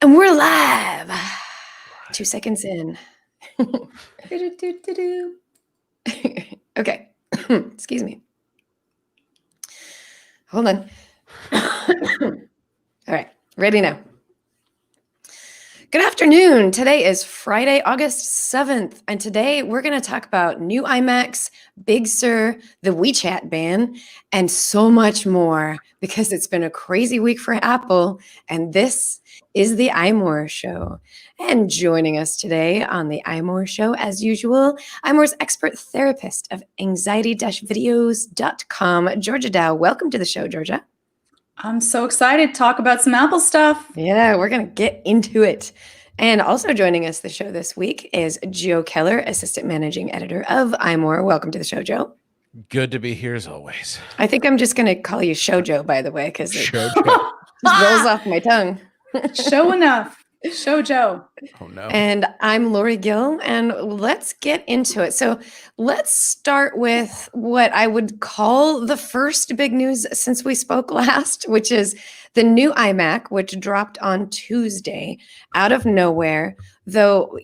And we're live. 2 seconds in. Okay. Excuse me. Hold on. All right. Ready now. Good afternoon. Today is Friday, August 7th. And today we're going to talk about new iMacs, Big Sur, the Wechat Band, and so much more because it's been a crazy week for Apple. And this is the iMore Show. And joining us today on the iMore Show, as usual, iMore's expert therapist of anxiety-videos.com, Georgia Dow. Welcome to the show, Georgia. I'm so excited to talk about some Apple stuff. Yeah, we're going to get into it. And also joining us the show this week is Joe Keller, Assistant Managing Editor of iMore. Welcome to the show, Joe. Good to be here as always. I think I'm just going to call you Show Joe, by the way, because it just Joe. rolls off my tongue. Show enough. Show Joe. Oh, no. And I'm Lori Gill, and let's get into it. So let's start with what I would call the first big news since we spoke last, which is the new iMac, which dropped on Tuesday out of nowhere. Though,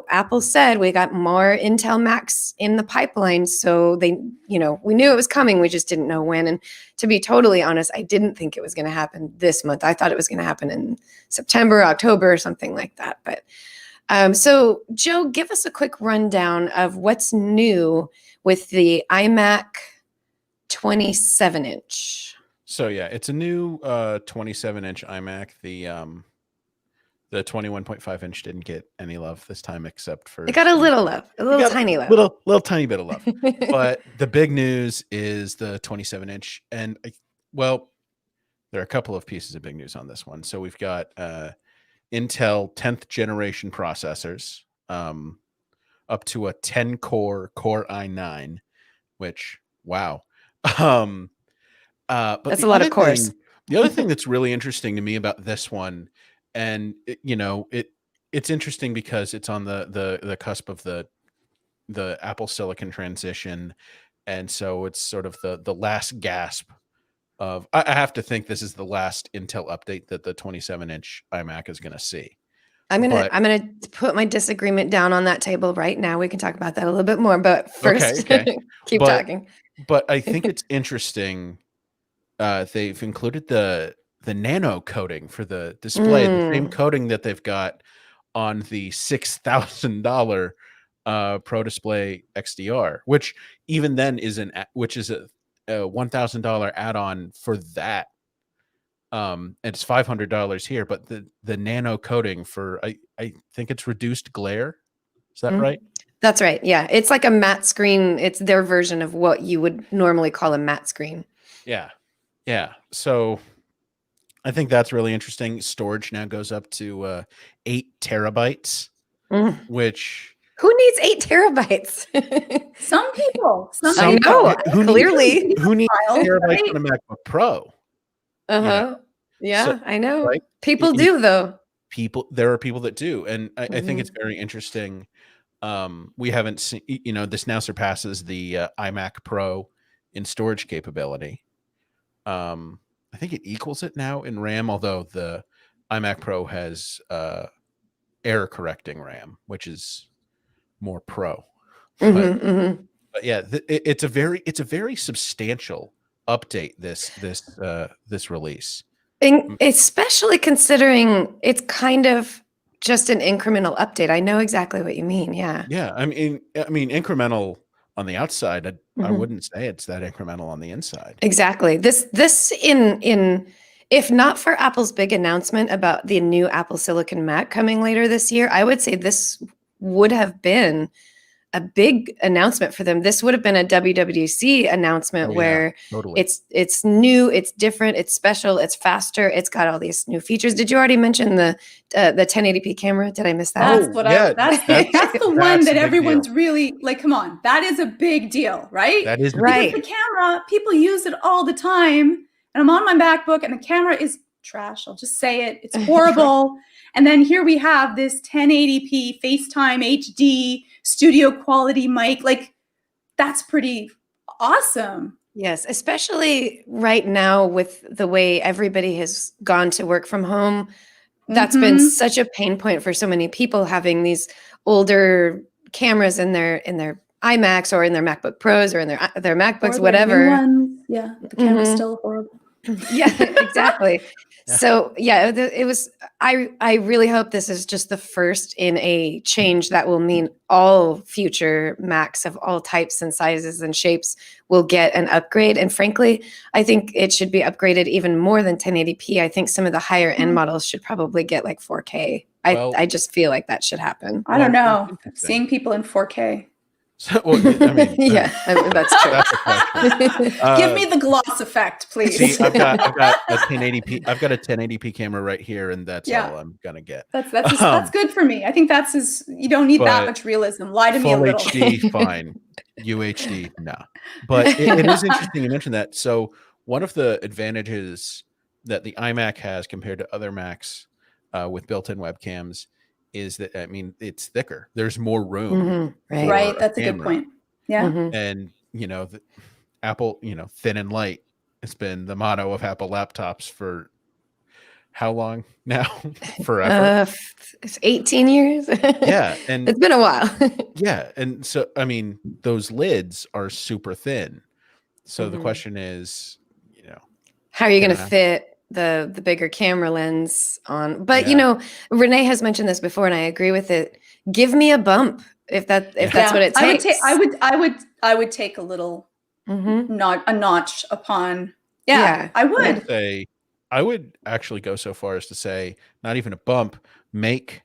Apple said we got more Intel Macs in the pipeline. So we knew it was coming. We just didn't know when. And to be totally honest, I didn't think it was going to happen this month. I thought it was going to happen in September, October, or something like that. But so Joe, give us a quick rundown of what's new with the iMac 27-inch. So yeah, it's a new 27-inch iMac. The 21.5-inch didn't get any love this time, except for it got a little love, tiny love, little tiny bit of love. But the big news is the 27-inch, and there are a couple of pieces of big news on this one. So we've got Intel 10th generation processors, up to a 10-core Core i9, which wow. But that's a lot of cores. The other thing that's really interesting to me about this one, and it's interesting because it's on the cusp of the Apple Silicon transition, and so it's sort of the last gasp of. I have to think this is the last Intel update that the 27-inch iMac is going to see. I'm gonna put my disagreement down on that table right now. We can talk about that a little bit more, but first, okay. keep talking. But I think it's interesting. They've included the Nano coating for the display, the same coating that they've got on the $6,000 Pro Display XDR, which even then is a $1,000 add-on for that. And it's $500 here, but the Nano coating for I think it's reduced glare. Is that right? That's right. Yeah, it's like a matte screen. It's their version of what you would normally call a matte screen. Yeah. So I think that's really interesting. Storage now goes up to 8 terabytes, which who needs 8 terabytes? Some people. I know. Clearly, who needs terabytes on a MacBook Pro? Yeah, So, I know. right? People do though. There are people that do, and I think it's very interesting. We haven't seen, this now surpasses the iMac Pro in storage capability. I think it equals it now in RAM, although the iMac Pro has error correcting RAM, which is more pro. But yeah, it's a very substantial update. This release, especially considering it's kind of just an incremental update. I know exactly what you mean. Yeah. I mean incremental on the outside. I wouldn't say it's that incremental on the inside. Exactly. This in if not for Apple's big announcement about the new Apple Silicon Mac coming later this year, I would say this would have been a big announcement for them. This would have been a WWDC announcement where totally. It's new, it's different, it's special, it's faster, it's got all these new features. Did you already mention the 1080p camera? Did I miss that? That's the one that everyone's really like, come on, that is a big deal, right? That is right. Because the camera, people use it all the time. And I'm on my MacBook and the camera is trash. I'll just say it. It's horrible. And then here we have this 1080p FaceTime HD studio quality mic. Like, that's pretty awesome. Yes, especially right now with the way everybody has gone to work from home. that's been Mhm. such a pain point for so many people, having these older cameras in their iMacs or in their MacBook Pros or in their Or MacBooks, the new whatever. ones. Yeah, the camera's Mhm. still horrible. Yeah, exactly. Yeah. So yeah, it was. I really hope this is just the first in a change that will mean all future Macs of all types and sizes and shapes will get an upgrade. And frankly, I think it should be upgraded even more than 1080p. I think some of the higher end Mm. models should probably get like 4K. Well- I just feel like that should happen. I don't Well, know. it's interesting. Seeing people in 4K. So, well, I mean, yeah, that's true. that's a question. Give me the gloss effect, please. See, I've got a 1080p. I've got a 1080p camera right here, and that's Yeah. all I'm gonna get. That's good for me. I think you don't need that but much realism. Lie to me a Full little. HD, fine. UHD, no. But it is interesting you mentioned that. So one of the advantages that the iMac has compared to other Macs with built-in webcams is that, I mean, it's thicker. There's more room. Mhm, right. Right. for That's a good camera. point. Yeah. Mhm. And Apple, thin and light. It's been the motto of Apple laptops for how long now? Forever. It's 18 years. Yeah, and It's been a while. yeah, and so I mean, those lids are super thin. So the Mhm. question is, How are you going to Yeah. fit the bigger camera lens on? But Yeah. Renee has mentioned this before, and I agree with it. Give me a bump if that's what it takes. I would take a little Mhm. a notch upon. Yeah. Yeah, I would. I would actually go so far as to say, not even a bump, make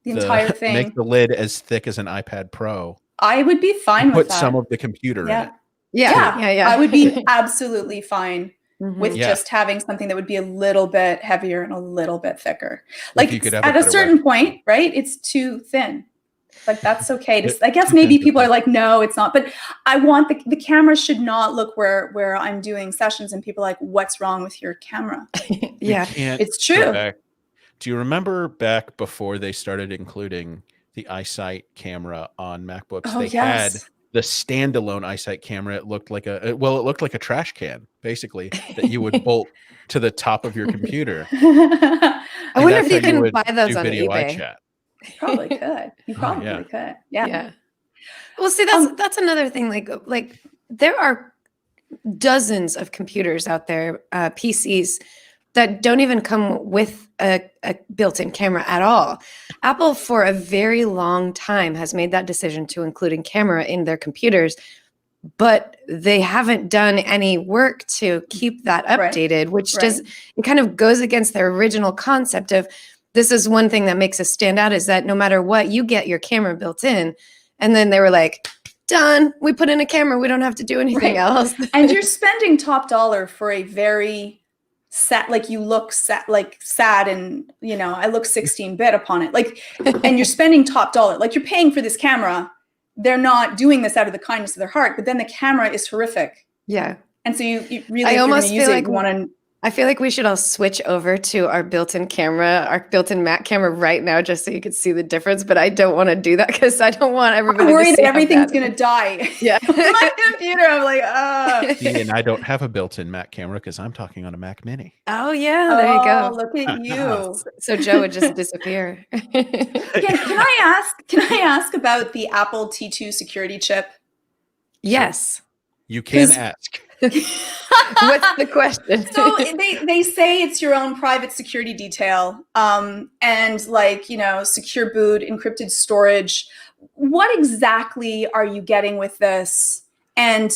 The entire thing. make the lid as thick as an iPad Pro. I would be fine with Put that. some of the computer in it. Yeah. I would be absolutely fine Mhm. with Yeah. just having something that would be a little bit heavier and a little bit thicker. Like Like you could have a at a better certain webcam. point, right? It's too thin. Like that's okay. I guess Too maybe thin, too people are thin. like, no, it's not. But I want the camera should not look where I'm doing sessions and people are like, what's wrong with your camera? Yeah. We can't It's go true. back. Do you remember back before they started including the iSight camera on MacBooks? Oh, They had yes. the standalone iSight camera. It looked like it looked like a trash can, basically, that you would bolt to the top of your computer. I And wonder if that's you how you can would buy those do on video eBay. iChat. Probably could. You probably yeah. could. Yeah. Yeah. Well, see, Um, that's another thing. Like there are dozens of computers out there, PCs that don't even come with a built-in camera at all. Apple, for a very long time, has made that decision to include a camera in their computers, but they haven't done any work to keep that Right. updated, which Right. just it kind of goes against their original concept of this is one thing that makes us stand out is that no matter what, you get your camera built in. And then they were like, done. We put in a camera. We don't have to do anything Right. else. And you're spending top dollar for a very sad, like you look sad, like sad, and I look 16-bit upon it. Like, and you're spending top dollar, like you're paying for this camera. They're not doing this out of the kindness of their heart, but then the camera is horrific. Yeah. And so you really, I if you're almost gonna use feel it, like you want to. I feel like we should all switch over to our built-in camera, our built-in Mac camera right now, just so you could see the difference. But I don't want to do that because I don't want everybody I'm worried to see that how everything's bad it gonna is. die. Yeah. My computer. I'm like, See, and I don't have a built-in Mac camera because I'm talking on a Mac Mini. Oh yeah, there you go. Look at you. So Joe would just disappear. Can I ask about the Apple T2 security chip? Yes. You can 'Cause- ask. What's the question? So they say it's your own private security detail, and secure boot, encrypted storage. What exactly are you getting with this? And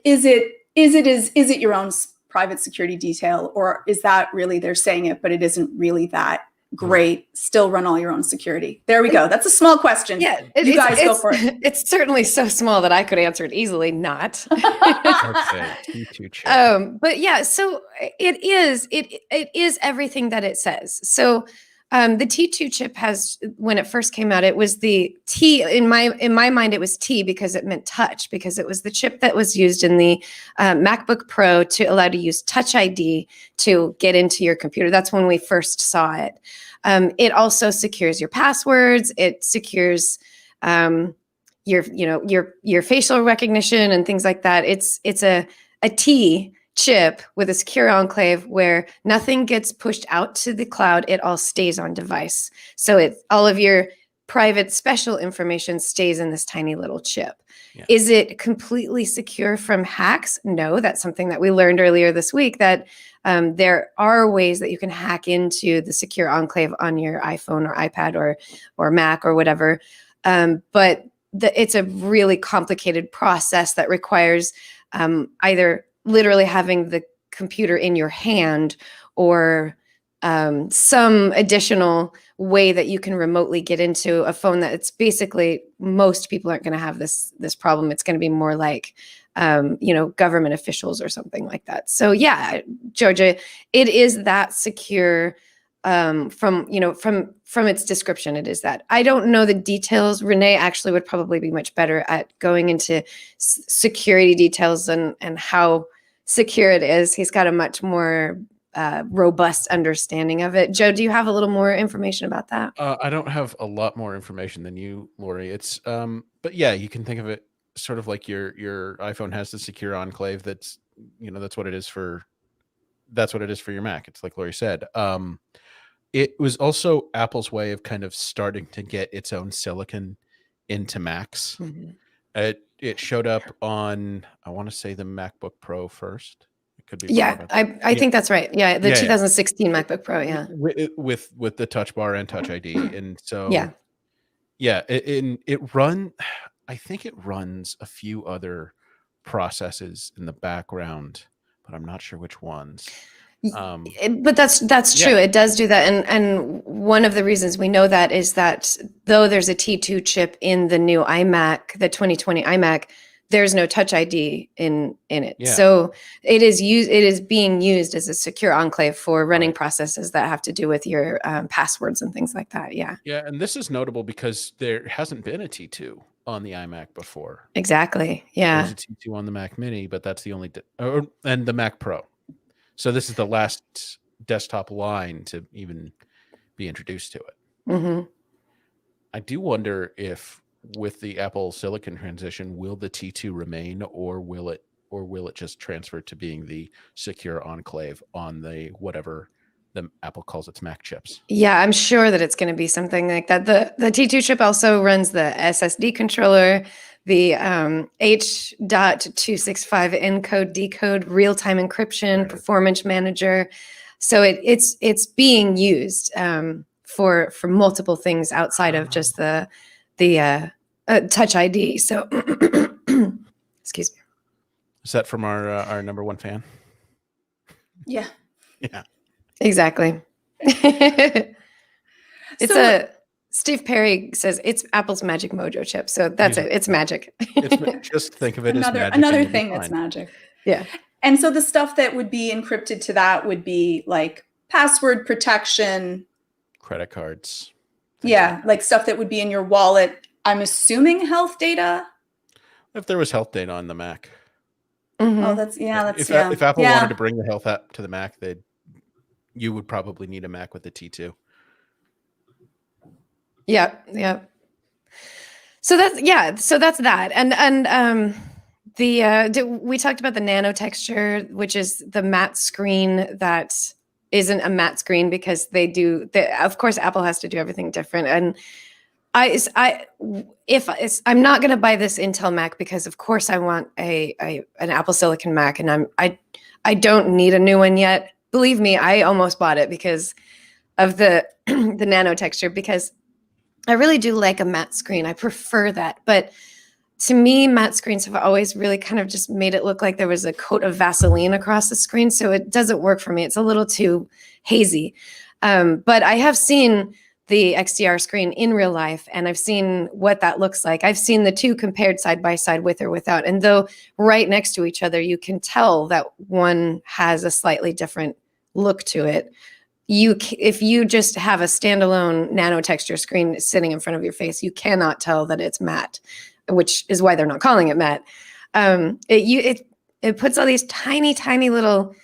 is it your own private security detail, or is that really they're saying it, but it isn't really that great? Still run all your own security. There we go. That's a small question. Yeah, you guys go for it. It's certainly so small that I could answer it easily. Not. Okay, T2 chip. But yeah, so it is everything that it says. So the T2 chip has, when it first came out, it was the T in my mind. It was T because it meant touch, because it was the chip that was used in the MacBook Pro to allow you to use Touch ID to get into your computer. That's when we first saw it. It also secures your passwords. It secures your facial recognition and things like that. It's a T chip with a secure enclave where nothing gets pushed out to the cloud. It all stays on device. So all of your private special information stays in this tiny little chip. Yeah. Is it completely secure from hacks? No, that's something that we learned earlier this week, that there are ways that you can hack into the secure enclave on your iPhone or iPad or Mac or whatever. But it's a really complicated process that requires either literally having the computer in your hand or some additional way that you can remotely get into a phone that it's basically, most people aren't going to have this problem. It's going to be more like, government officials or something like that. So yeah, Georgia, it is that secure from its description. It is that. I don't know the details. Renee actually would probably be much better at going into security details and how secure it is. He's got a much more robust understanding of it. Joe, do you have a little more information about that? I don't have a lot more information than you, Lori. It's but yeah, you can think of it sort of like your iPhone has the secure enclave. That's what it is for your Mac. It's like Lori said. It was also Apple's way of kind of starting to get its own silicon into Macs. Mm-hmm. It showed up on, I want to say, the MacBook Pro first. It could be. Yeah, I think that's right. Yeah, the 2016 MacBook Pro. Yeah, with the Touch Bar and Touch ID, and so it run. I think it runs a few other processes in the background, but I'm not sure which ones. But that's true. It does do that. And one of the reasons we know that is that though there's a T2 chip in the new iMac, the 2020 iMac, there's no Touch ID in it. Yeah. So it is being used as a secure enclave for running processes that have to do with your passwords and things like that. Yeah. Yeah. And this is notable because there hasn't been a T2 on the iMac before. Exactly. Yeah. There's a T2 on the Mac Mini, but that's the only, and the Mac Pro. So this is the last desktop line to even be introduced to it. Mm-hmm. I do wonder if with the Apple Silicon transition, will the T2 remain, or will it just transfer to being the secure enclave on the whatever the Apple calls its Mac chips? Yeah, I'm sure that it's going to be something like that. The T2 chip also runs the SSD controller, the H.265 encode decode, real-time encryption, performance manager. So it's being used for multiple things outside of just the Touch ID. So excuse me. Is that from our number one fan? Yeah. Yeah. Exactly. Steve Perry says it's Apple's Magic Mojo chip. So that's it. It's magic. Just think of it as magic. Another thing that's magic. Yeah. And so the stuff that would be encrypted to that would be like password protection. Credit cards. Yeah, like stuff that would be in your wallet. I'm assuming health data. If there was health data on the Mac. Mm-hmm. Oh, if Apple wanted to bring the health app to the Mac, you would probably need a Mac with the T2. Yeah. So that's that. And we talked about the Nano texture, which is the matte screen that isn't a matte screen because of course Apple has to do everything different. And I'm not going to buy this Intel Mac because of course I want an Apple Silicon Mac, and I don't need a new one yet. Believe me, I almost bought it because of the Nano texture, because I really do like a matte screen. I prefer that. But to me, matte screens have always really kind of just made it look like there was a coat of Vaseline across the screen. So it doesn't work for me. It's a little too hazy. But I have seen the XDR screen in real life, and I've seen what that looks like. I've seen the two compared side by side, with or without. And though right next to each other, you can tell that one has a slightly different look to it. If you just have a standalone nano texture screen sitting in front of your face, you cannot tell that it's matte, which is why they're not calling it matte. It puts all these tiny, tiny little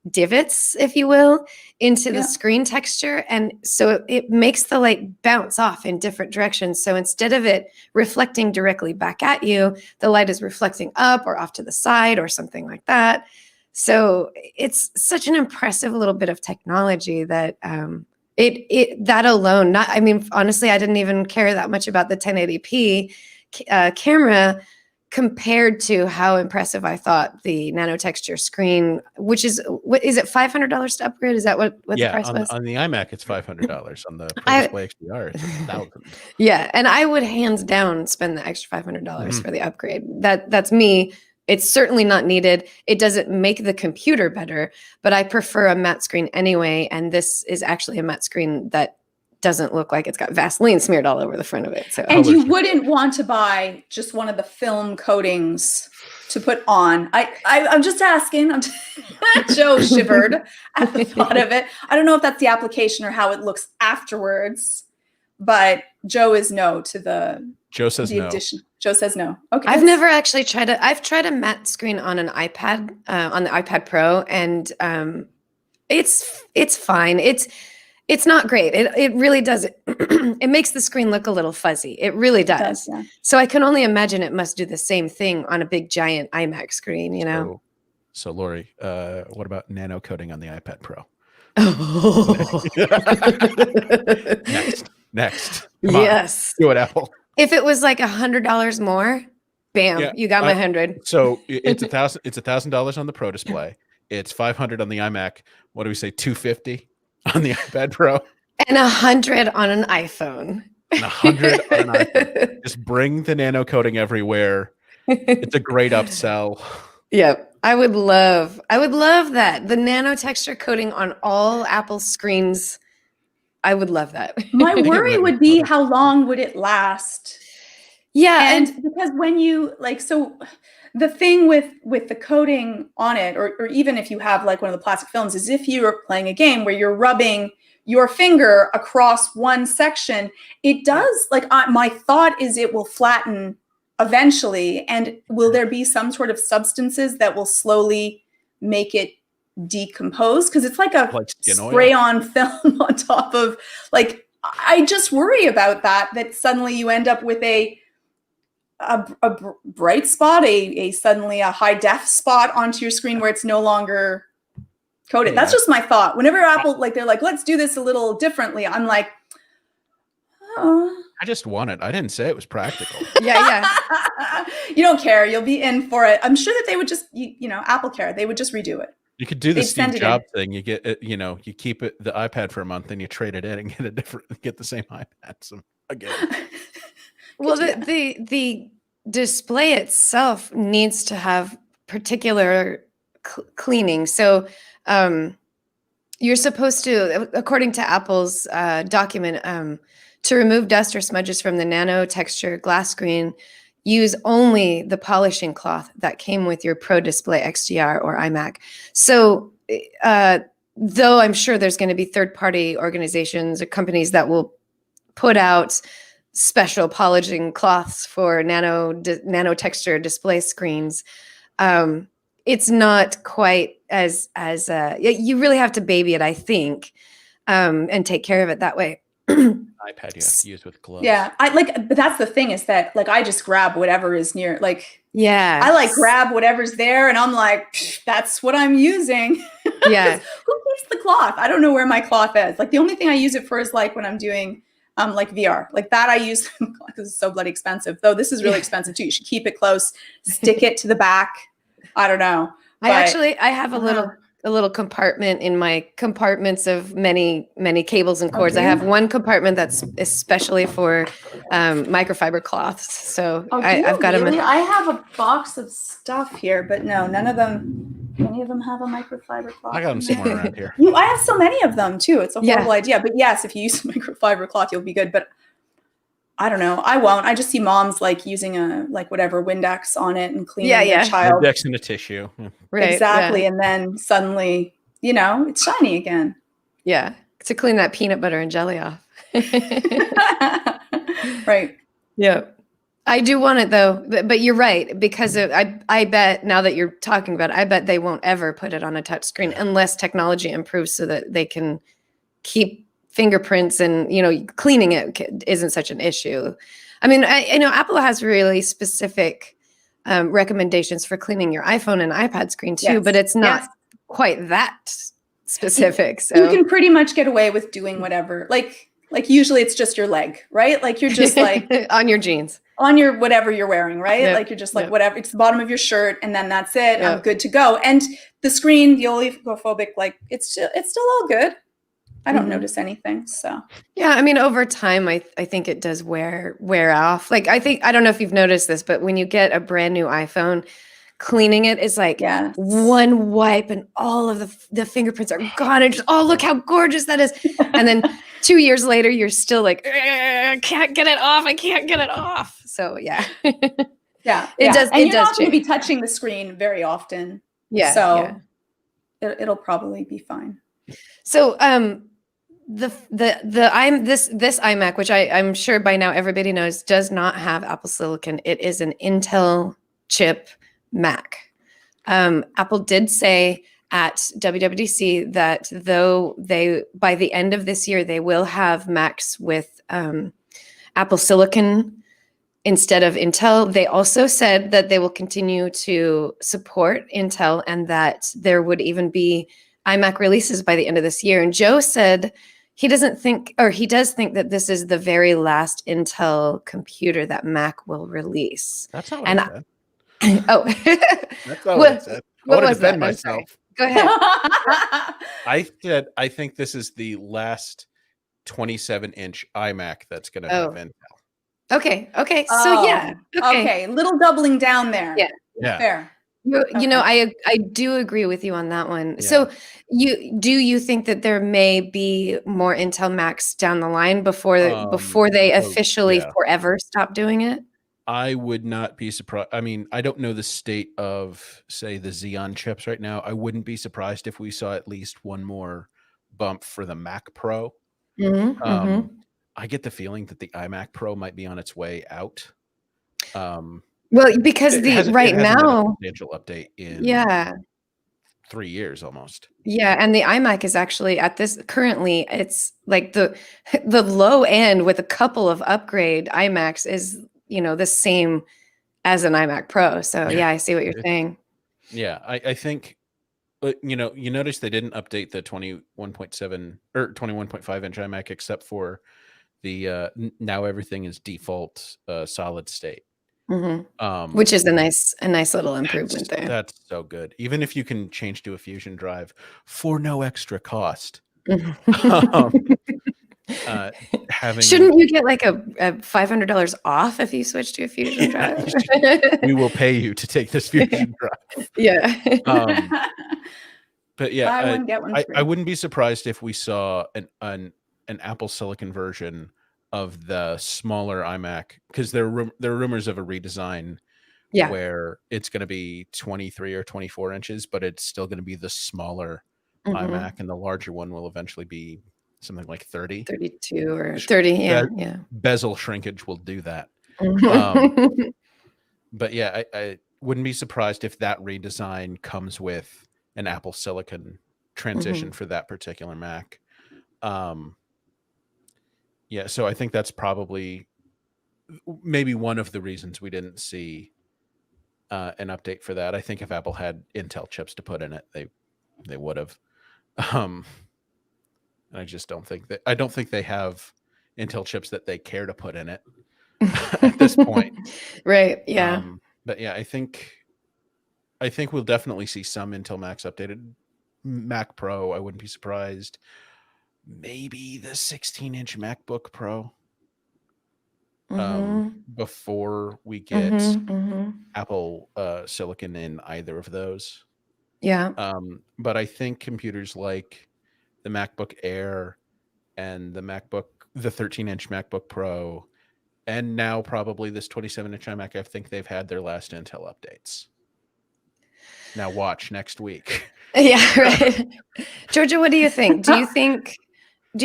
divots, if you will, into the screen texture. And so it makes the light bounce off in different directions. So instead of it reflecting directly back at you, the light is reflecting up or off to the side or something like that. So it's such an impressive little bit of technology that it that alone, not, I mean, honestly, I didn't even care that much about the 1080p camera compared to how impressive I thought the nano texture screen, which is, what is it, $500 to upgrade? Is that what the price was? On the iMac, it's $500. On the Pro I- Display XDR, it's $1,000. Yeah, and I would hands down spend the extra $500 for the upgrade. That's me. It's certainly not needed. It doesn't make the computer better, but I prefer a matte screen anyway, and this is actually a matte screen that doesn't look like it's got Vaseline smeared all over the front of it. So And you wouldn't want to buy just one of the film coatings to put on. I'm just asking. Joe shivered at the thought of it. I don't know if that's the application or how it looks afterwards, but Joe is no to the. Joe says no. Addition. Joe says no. Okay. I've never actually tried it. I've tried a matte screen on an iPad, on the iPad Pro, and it's fine. It's not great. It really does. It makes the screen look a little fuzzy. It really does. Yeah. So I can only imagine it must do the same thing on a big giant iMac screen, you know? So Lori, what about nano coating on the iPad Pro? Next. Come yes. On. Do it, Apple. If it was like $100 more, bam, you got my 100. So it's $1,000. It's $1,000 on the Pro Display. It's $500 on the iMac. What do we say? $250 on the iPad Pro, and $100 on an iPhone. And $100 on an iPhone. Just bring the nano coating everywhere. It's a great upsell. Yep. I would love that. The nano texture coating on all Apple screens. I would love that. My worry would be how long would it last? Yeah. And because when you so the thing with the coating on it, or even if you have like one of the plastic films, is if you are playing a game where you're rubbing your finger across one section, it does, my thought is it will flatten eventually. And will there be some sort of substances that will slowly make it decompose? Because it's like a spray on film on top of, I just worry about that suddenly you end up with a bright spot, suddenly a high def spot onto your screen where it's no longer coated. That's just my thought. Whenever Apple, they're like, let's do this a little differently, I'm like, oh. I just want it. I didn't say it was practical. Yeah. You don't care. You'll be in for it. I'm sure that they would just, Apple Care. They would just redo it. You could do the Steve Jobs thing. You get it, you keep it, the iPad for a month, and you trade it in and get the same iPad again. Well, the display itself needs to have particular cleaning. So you're supposed to, according to Apple's document, to remove dust or smudges from the nano texture glass screen, use only the polishing cloth that came with your Pro Display XDR or iMac. So though I'm sure there's going to be third-party organizations or companies that will put out special polishing cloths for nano texture display screens, it's not quite as you really have to baby it, I think, and take care of it that way. iPad you have to use with gloves. Yeah, but that's the thing, is that I just grab whatever is near, yeah, I grab whatever's there, and I'm like, that's what I'm using. Yeah. Who keeps the cloth? I don't know where my cloth is. The only thing I use it for is when I'm doing VR, that I use, because it's so bloody expensive. Though this is really expensive too. You should keep it close, stick it to the back. I don't know. I have a little compartment in my compartments of many cables and cords. Okay. I have one compartment that's especially for microfiber cloths. So I've got them. I have a box of stuff here, but no, none of them. Any of them have a microfiber cloth? I got them somewhere around here. I have so many of them too. It's a horrible idea. But yes, if you use a microfiber cloth, you'll be good. But I don't know. I won't. I just see moms using a whatever Windex on it and cleaning their child. Windex in a tissue. Right, exactly. Yeah. And then suddenly, it's shiny again. Yeah. To clean that peanut butter and jelly off. Right. Yeah. I do want it though, but you're right, because I bet, now that you're talking about it, I bet they won't ever put it on a touch screen unless technology improves so that they can keep fingerprints and, cleaning it isn't such an issue. I mean, I know Apple has really specific recommendations for cleaning your iPhone and iPad screen too, Yes. but it's not Yes. quite that specific. You So can pretty much get away with doing whatever. Like usually it's just your leg, right? Like you're just like on your jeans. on your whatever you're wearing, right? Yep. Like you're just like Yep. whatever, it's the bottom of your shirt, and then that's it. I'm Yep. good to go. And the screen, the oleophobic, like it's still all good. I don't Mhm. notice anything. So Yeah, I mean, over time, I think it does wear off. Like, I don't know if you've noticed this, but when you get a brand new iPhone, cleaning it is like yes. one wipe and all of the fingerprints are gone. And just, oh, look how gorgeous that is. And then 2 years later, you're still like, I can't get it off. I can't get it off. So yeah, Yeah. it does. And It you're does not going to be change. touching the screen very often. Yeah. So yeah. it'll probably be fine. So this iMac, which I'm sure by now everybody knows, does not have Apple Silicon. It is an Intel chip Mac. Apple did say at WWDC that though by the end of this year they will have Macs with Apple Silicon instead of Intel. They also said that they will continue to support Intel and that there would even be iMac releases by the end of this year. And Joe said he doesn't think, or he does think, that this is the very last Intel computer that Mac will release. That's not what And I said. Oh, That's not what I said. I what want to was that? defend I'm sorry. myself. Go ahead. I said I think this is the last 27-inch iMac that's going to have Intel. Okay. So Oh, yeah. okay. Little doubling down there. Yeah. Yeah. Fair. You know, I do agree with you on that one. Yeah. So you think that there may be more Intel Macs down the line before they officially forever stop doing it? I would not be surprised. I mean, I don't know the state of, say, the Xeon chips right now. I wouldn't be surprised if we saw at least one more bump for the Mac Pro. I get the feeling that the iMac Pro might be on its way out. Well, because it hasn't right been a now substantial update in 3 years almost. Yeah, and the iMac is actually currently it's like the low end with a couple of upgrade iMacs is, the same as an iMac Pro. So yeah, I see what you're saying. Yeah, I think, you notice they didn't update the 21.7 or 21.5 inch iMac except for the now everything is default solid state. Which is a nice little improvement there. That's so good. Even if you can change to a Fusion drive for no extra cost. Shouldn't you get like a $500 off if you switch to a Fusion drive? We will pay you to take this Fusion drive. Yeah. But yeah, Buy one, get one free. I wouldn't be surprised if we saw an Apple Silicon version of the smaller iMac, because there are rumors of a redesign where it's going to be 23 or 24 inches, but it's still going to be the smaller iMac, and the larger one will eventually be something like 30. 32 or 30, yeah. Bezel shrinkage will do that. But yeah, I wouldn't be surprised if that redesign comes with an Apple Silicon transition for that particular Mac. Yeah, so I think that's probably maybe one of the reasons we didn't see an update for that. I think if Apple had Intel chips to put in it, they would have. And I just don't think they have Intel chips that they care to put in it at this point. Right. Yeah. But yeah, I think we'll definitely see some Intel Macs updated. Mac Pro, I wouldn't be surprised. Maybe the 16-inch MacBook Pro. Before we get Apple Silicon in either of those. Yeah. But I think computers like the MacBook Air and the 13-inch MacBook Pro, and now probably this 27-inch iMac, I think they've had their last Intel updates. Now watch next week. Yeah, right. Georgia, what do you think? Do you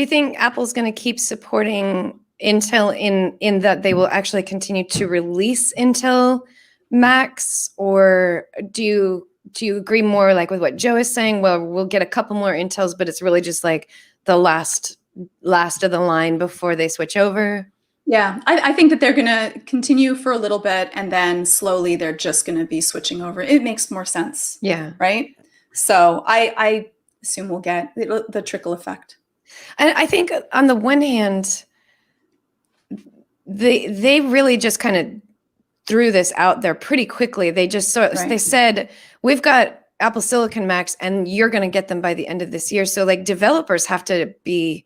think Apple's going to keep supporting Intel in that they will actually continue to release Intel Macs, or do you agree more like with what Joe is saying? Well, we'll get a couple more Intels, but it's really just like the last of the line before they switch over. Yeah, I think that they're going to continue for a little bit and then slowly they're just going to be switching over. It makes more sense. Yeah. Right. So I assume we'll get the trickle effect. And I think on the one hand, they really just kind of threw this out there pretty quickly. They just they said, we've got Apple Silicon Macs and you're going to get them by the end of this year. So like developers have to be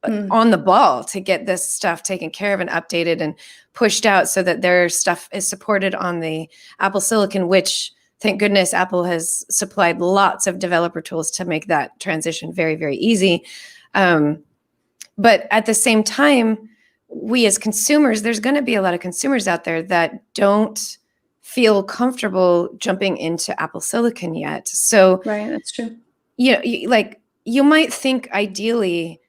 on the ball to get this stuff taken care of and updated and pushed out so that their stuff is supported on the Apple Silicon, which thank goodness Apple has supplied lots of developer tools to make that transition very, very easy. But at the same time, we as consumers, there's going to be a lot of consumers out there that don't feel comfortable jumping into Apple Silicon yet. So, right, that's true. Like you might think ideally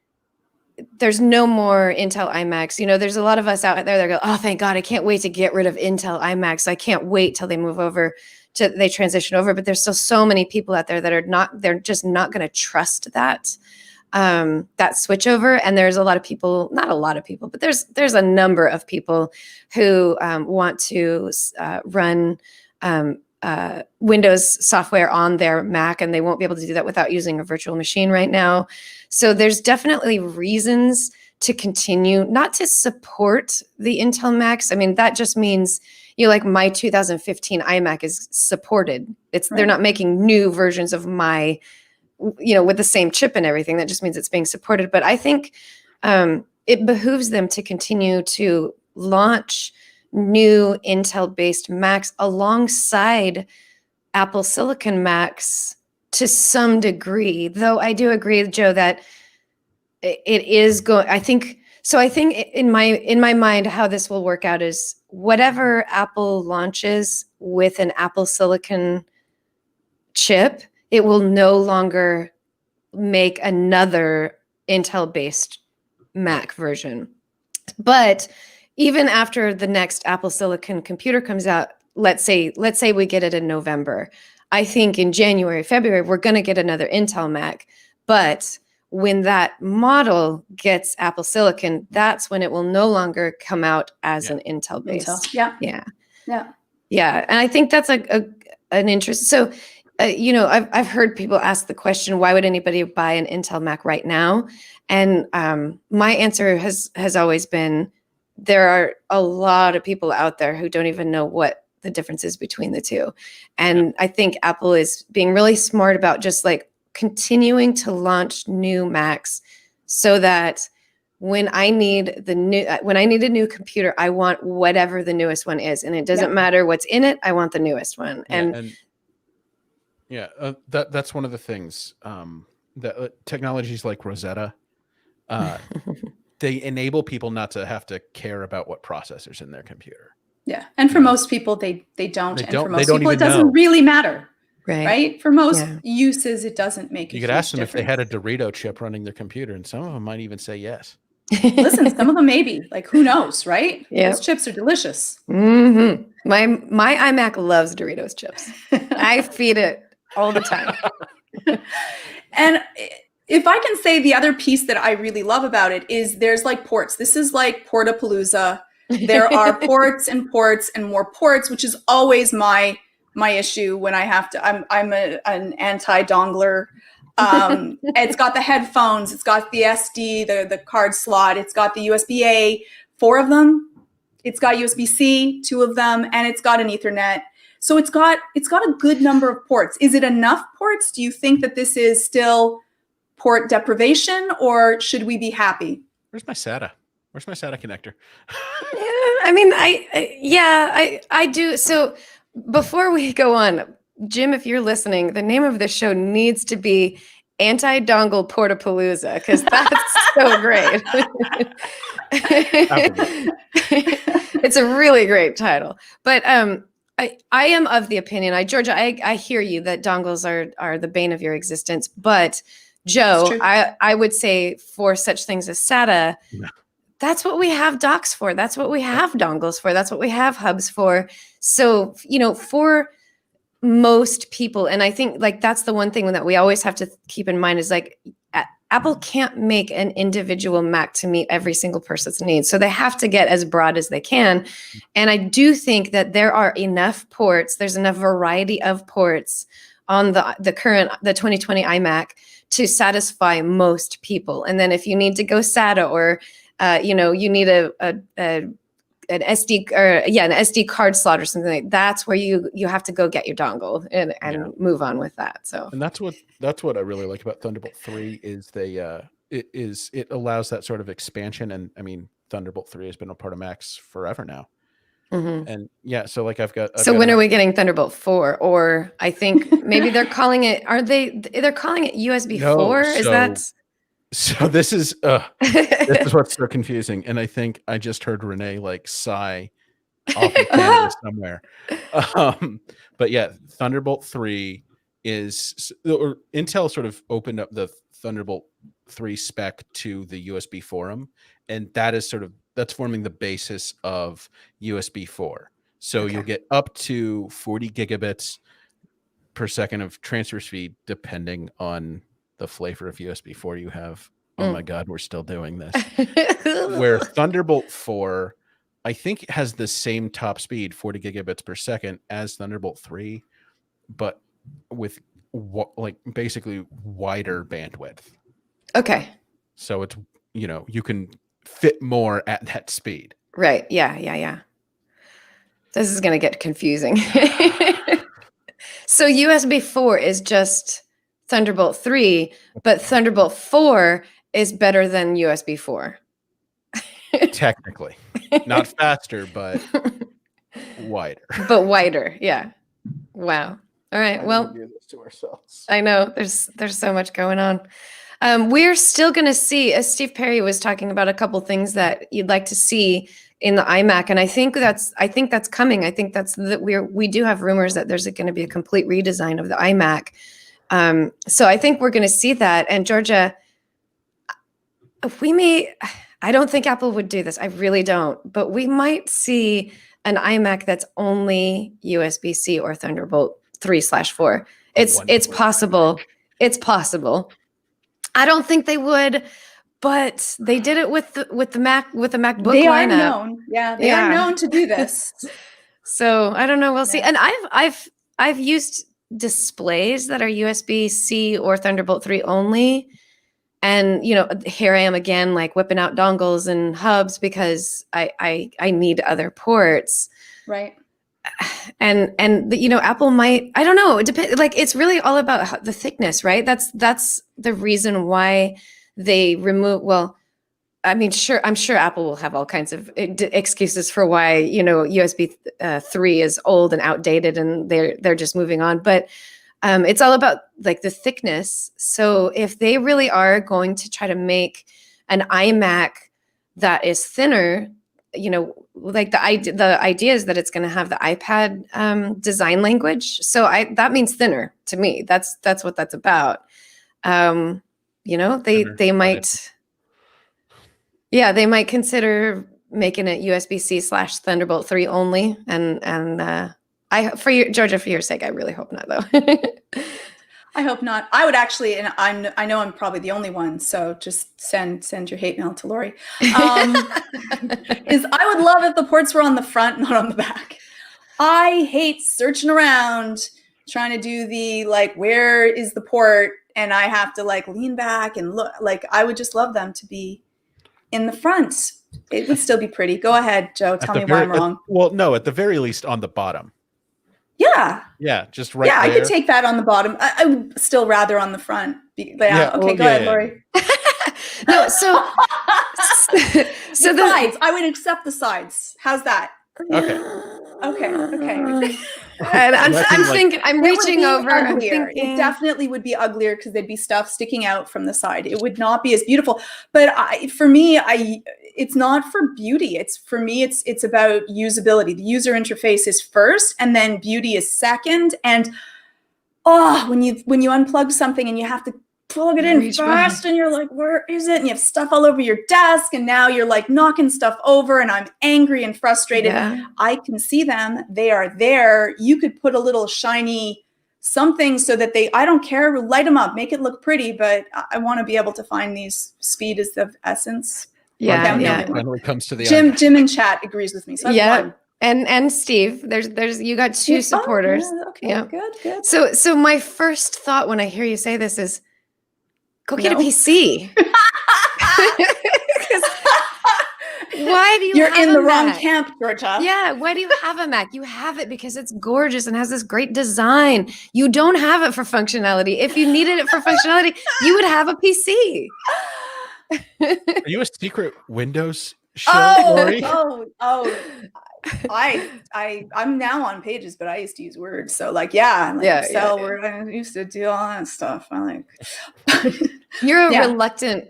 there's no more Intel iMacs. There's a lot of us out there that go, oh, thank God, I can't wait to get rid of Intel iMacs. I can't wait till they move over they transition over. But there's still so many people out there that they're just not going to trust that switch over. And there's a lot of people, not a lot of people, but there's a number of people who want to run Windows software on their Mac, and they won't be able to do that without using a virtual machine right now. So there's definitely reasons to continue not to support the Intel Macs. I mean, that just means like my 2015 iMac is supported. They're not making new versions of my, with the same chip and everything. That just means it's being supported. But I think it behooves them to continue to launch new Intel-based Macs alongside Apple Silicon Macs to some degree. Though I do agree, Joe, that it is going. I think in my mind, how this will work out is whatever Apple launches with an Apple Silicon chip, it will no longer make another Intel-based Mac version. But even after the next Apple Silicon computer comes out, let's say we get it in November. I think in January, February, we're going to get another Intel Mac. But when that model gets Apple Silicon, that's when it will no longer come out as an Intel-based. Yeah. And I think that's an interest. So, I've heard people ask the question, why would anybody buy an Intel Mac right now? And my answer has always been, there are a lot of people out there who don't even know what the difference is between the two. And I think Apple is being really smart about just like continuing to launch new Macs so that when I need a new computer, I want whatever the newest one is. And it doesn't matter what's in it. I want the newest one. That's one of the things that technologies like Rosetta, they enable people not to have to care about what processor's in their computer. Yeah. And for most people, they don't. And for most people, it doesn't know. really matter. Right? For most Yeah. uses, it doesn't make a You could huge ask them difference. if they had a Dorito chip running their computer, and some of them might even say yes. Listen, some of them maybe. Like, who knows, right? Yeah. Those chips are delicious. Mm-hmm. My iMac loves Doritos chips. I feed it all the time. And if I can say the other piece that I really love about it is there's like ports. This is like Portapalooza. There are ports and more ports, which is always my issue when I have to. I'm an anti-dongler. It's got the headphones, it's got the SD, the card slot, it's got the USB-A, 4 of them. It's got USB-C, 2 of them, and it's got an Ethernet. So it's got a good number of ports. Is it enough ports? Do you think that this is still port deprivation, or should we be happy? Where's my SATA? Where's my SATA connector? Yeah, I mean, I do. So before we go on, Jim, if you're listening, the name of the show needs to be Anti-Dongle Portapalooza, because that's so great. It's a really great title. But I am of the opinion, Georgia, I hear you that dongles are the bane of your existence. But Joe, I would say for such things as SATA, that's what we have docks for. That's what we have dongles for. That's what we have hubs for. So, for most people, and I think like that's the one thing that we always have to keep in mind is like Apple can't make an individual Mac to meet every single person's needs. So they have to get as broad as they can. And I do think that there are enough ports, there's enough variety of ports on the 2020 iMac to satisfy most people. And then if you need to go SATA or you need an SD card slot or something like that's where you have to go get your dongle and move on with that. So and that's what I really like about Thunderbolt 3 is it allows that sort of expansion. And I mean, Thunderbolt 3 has been a part of Macs forever now. Mm-hmm. And yeah, so like I've got when are we getting Thunderbolt 4? Or I think maybe they're calling it, they're calling it USB 4? Is that? So this is what's so confusing. And I think I just heard Renee like sigh off of Canada somewhere. But yeah, Thunderbolt 3 or Intel sort of opened up the Thunderbolt 3 spec to the USB forum. And that's forming the basis of USB 4. So you'll get up to 40 gigabits per second of transfer speed, depending on the flavor of USB 4 you have. Oh my God, we're still doing this. Where Thunderbolt 4, I think, has the same top speed, 40 gigabits per second, as Thunderbolt 3, but with basically wider bandwidth. Okay. So it's, you can fit more at that speed. Right. Yeah. This is going to get confusing. So USB 4 is just Thunderbolt 3, but Thunderbolt 4 is better than USB 4. Technically. Not faster, but wider. But wider, yeah. Wow. All right. Well, do this to ourselves. I know there's so much going on. We're still going to see, as Steve Perry was talking about, a couple things that you'd like to see in the iMac, and I think that's coming. I think we do have rumors that there's going to be a complete redesign of the iMac. So I think we're going to see that. And Georgia, I don't think Apple would do this. I really don't. But we might see an iMac that's only USB-C or Thunderbolt 3/4. It's possible. It's possible. I don't think they would, but they did it with the MacBook they lineup. Are known. Yeah, they are known to do this. So I don't know. We'll see. And I've used displays that are USB-C or Thunderbolt 3 only. And, here I am again, like whipping out dongles and hubs because I need other ports. Right. And Apple might, I don't know. It depends. Like, it's really all about the thickness, right? That's the reason why they remove, well, I mean, I'm sure Apple will have all kinds of excuses for why, USB 3 is old and outdated and they're just moving on. But it's all about like the thickness. So if they really are going to try to make an iMac that is thinner, like the idea is that it's going to have the iPad design language. So that means thinner to me. That's what that's about. They might, they might consider making it USB-C /Thunderbolt 3 only. And for your sake, I really hope not, though. I hope not. I would actually, and I know I'm probably the only one, so just send your hate mail to Lori. Is I would love if the ports were on the front, not on the back. I hate searching around trying to do the where is the port, and I have to lean back and look. I would just love them to be in the front. It would still be pretty. Go ahead, Joe. Tell me why I'm wrong. Well, no, at the very least on the bottom. Yeah. Yeah, just right there. I could take that on the bottom. I would still rather on the front. Okay, go ahead, Lori. No, so the sides. I would accept the sides. How's that? Okay. And I'm reaching over. I'm thinking it definitely would be uglier because there'd be stuff sticking out from the side. It would not be as beautiful. But for me, it's not for beauty. It's about usability. The user interface is first, and then beauty is second. And when you unplug something and you have to plug it in fast, and you're like, where is it? And you have stuff all over your desk, and now you're knocking stuff over, and I'm angry and frustrated. Yeah. I can see them. They are there. You could put a little shiny something so that I don't care, light them up, make it look pretty, but I want to be able to find these. Speed is the essence. Yeah, Okay, yeah. Finally comes to the Jim in chat agrees with me. So I have one. And Steve, there's you got two supporters. Oh, okay, good. So my first thought when I hear you say this is, go get a PC. Why do you You're have in the a wrong Mac? camp, Georgia. Yeah, why do you have a Mac? You have it because it's gorgeous and has this great design. You don't have it for functionality. If you needed it for functionality, you would have a PC. Are you a secret Windows show, Lori? I'm now on Pages, but I used to use Word. So Excel, Word. I used to do all that stuff. You're a reluctant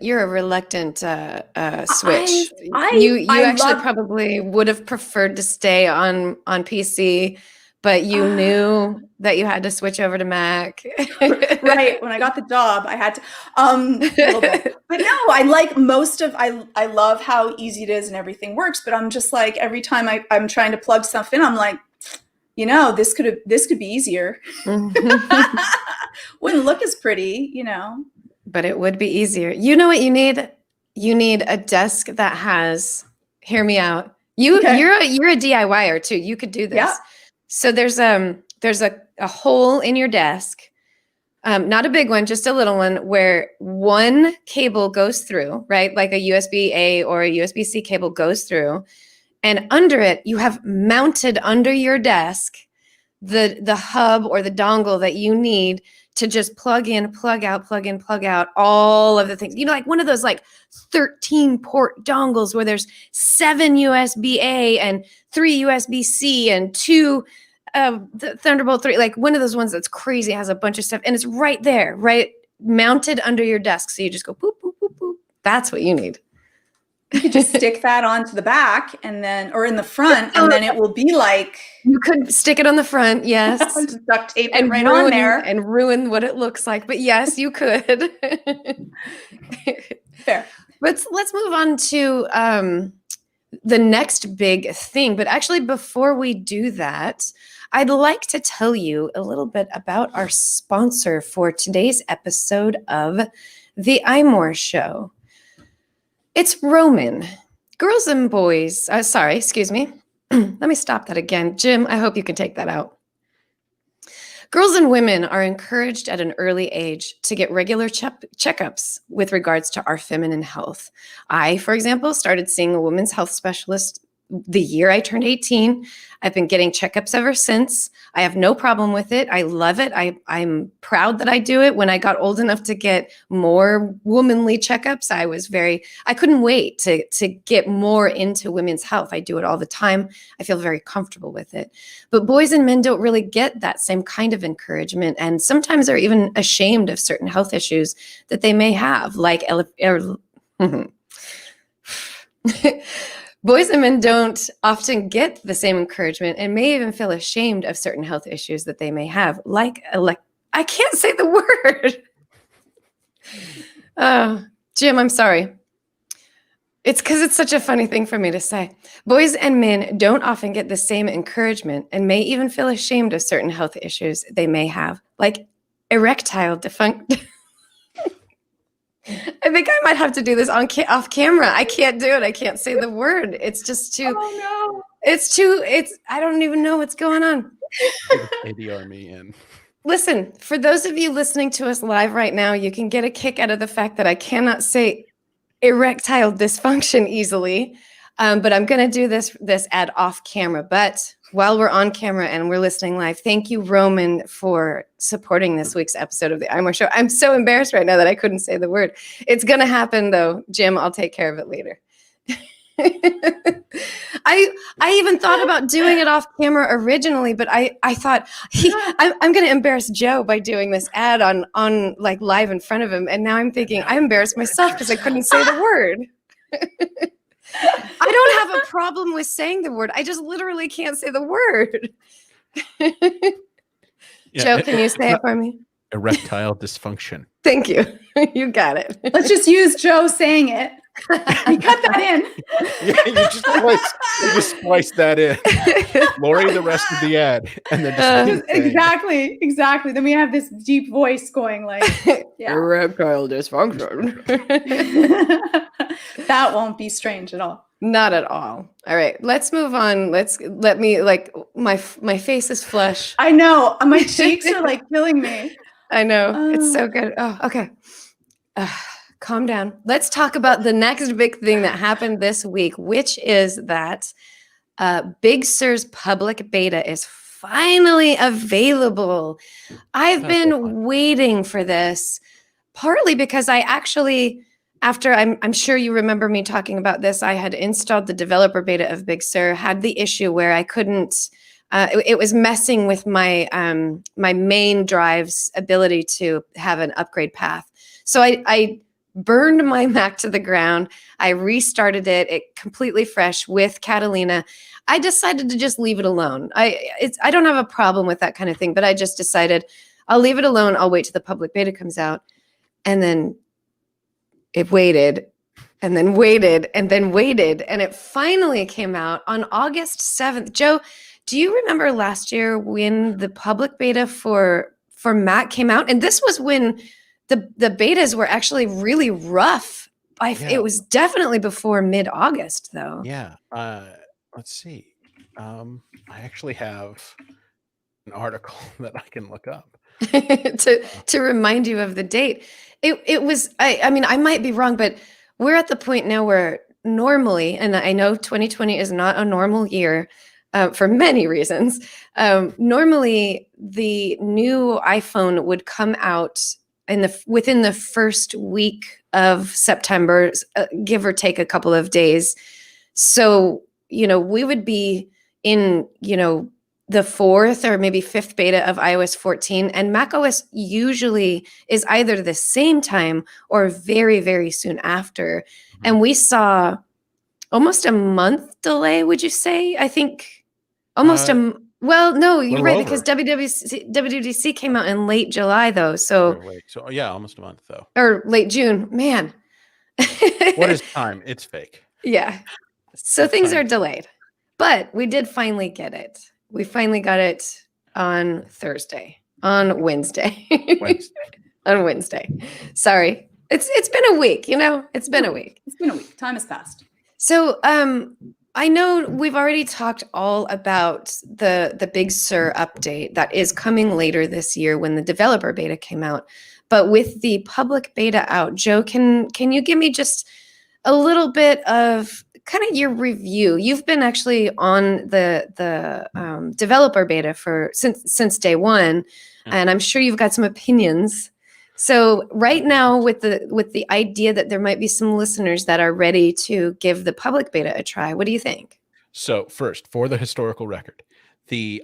switch. You actually probably would have preferred to stay on PC, but you knew that you had to switch over to Mac. Right. When I got the job, I had to a little bit. But no, I love how easy it is and everything works. But I'm just like, every time I'm trying to plug stuff in, I'm like, this could be easier. Wouldn't look as pretty, But it would be easier. You know what you need? You need a desk that has, hear me out. You're a DIYer too. You could do this. Yeah. So there's a hole in your desk, not a big one, just a little one, where one cable goes through, right? Like a USB-A or a USB-C cable goes through. And under it, you have mounted under your desk the hub or the dongle that you need to just plug in, plug out, plug in, plug out, all of the things. Like one of those like 13 port dongles where there's 7 USB-A and 3 USB-C and 2 the Thunderbolt 3, like one of those ones that's crazy, has a bunch of stuff, and it's right there, right mounted under your desk. So you just go boop, boop, boop, boop. That's what you need. You could just stick that onto the back or in the front, and then it will be like. You could stick it on the front, yes. Just duct tape it right on there. And ruin what it looks like. But yes, you could. Fair. Let's move on to the next big thing. But actually, before we do that, I'd like to tell you a little bit about our sponsor for today's episode of the iMore Show. It's Roman. Girls and boys, excuse me. Let me stop that again. Jim, I hope you can take that out. Girls and women are encouraged at an early age to get regular checkups with regards to our feminine health. I, for example, started seeing a women's health specialist the year I turned 18. I've been getting checkups ever since. I have no problem with it. I love it. I'm proud that I do it. When I got old enough to get more womanly checkups, I couldn't wait to get more into women's health. I do it all the time. I feel very comfortable with it. But boys and men don't really get that same kind of encouragement. And sometimes they're even ashamed of certain health issues that they may have, like boys and men don't often get the same encouragement and may even feel ashamed of certain health issues that they may have, like I can't say the word. Jim, I'm sorry. It's because it's such a funny thing for me to say. Boys and men don't often get the same encouragement and may even feel ashamed of certain health issues they may have, like erectile dysfunction. I think I might have to do this off camera. I can't do it. I can't say the word. It's just too. Oh no! I don't even know what's going on. ADR me in. Listen, for those of you listening to us live right now, you can get a kick out of the fact that I cannot say erectile dysfunction easily. But I'm going to do this ad off camera. But while we're on camera and we're listening live, thank you, Roman, for supporting this week's episode of the iMore Show. I'm so embarrassed right now that I couldn't say the word. It's going to happen, though. Jim, I'll take care of it later. I even thought about doing it off camera originally, but I thought I'm going to embarrass Joe by doing this ad on like live in front of him. And now I'm thinking I embarrassed myself because I couldn't say the word. I don't have a problem with saying the word. I just literally can't say the word. Joe, can you say it for me? Erectile dysfunction. Thank you. You got it. Let's just use Joe saying it. You cut that in. Yeah, you just splice that in. Lori, the rest of the ad, and then just Exactly. Then we have this deep voice going like, yeah. Erectile dysfunction. That won't be strange at all. Not at all. All right, let's move on. Let me like my face is flush. I know. My cheeks are like killing me. I know. It's so good. Oh, okay. Calm down. Let's talk about the next big thing that happened this week, which is that Big Sur's public beta is finally available. I've been waiting for this, partly because I actually, after I'm sure you remember me talking about this, I had installed the developer beta of Big Sur, had the issue where I couldn't, it was messing with my my main drive's ability to have an upgrade path. So I burned my Mac to the ground. I restarted it completely fresh with Catalina. I decided to just leave it alone. I don't have a problem with that kind of thing, but I just decided I'll leave it alone. I'll wait till the public beta comes out. And then it waited and then waited and then waited. And it finally came out on August 7th. Joe, do you remember last year when the public beta for Mac came out? And this was when the betas were actually really rough. It was definitely before mid-August, though. Yeah. Let's see. I actually have an article that I can look up to remind you of the date. It was. I mean, I might be wrong, but we're at the point now where normally, and I know 2020 is not a normal year for many reasons. Normally, the new iPhone would come out within the first week of September, give or take a couple of days. So, we would be in, the fourth or maybe fifth beta of iOS 14, and macOS usually is either the same time or very, very soon after. Mm-hmm. And we saw almost a month delay, would you say? I think almost well, no, you're right, because WWDC came out in late July, though. So yeah, almost a month, though. Or late June. Man. What is time? It's fake. Yeah. So things are delayed. But we did finally get it. We finally got it on Wednesday. On Wednesday. Sorry. It's been a week, It's been a week. It's been a week. Time has passed. So I know we've already talked all about the Big Sur update that is coming later this year when the developer beta came out. But with the public beta out, Joe, can you give me just a little bit of kind of your review? You've been actually on the developer beta since day one, and I'm sure you've got some opinions. So right now, with the idea that there might be some listeners that are ready to give the public beta a try, what do you think? So first, for the historical record, the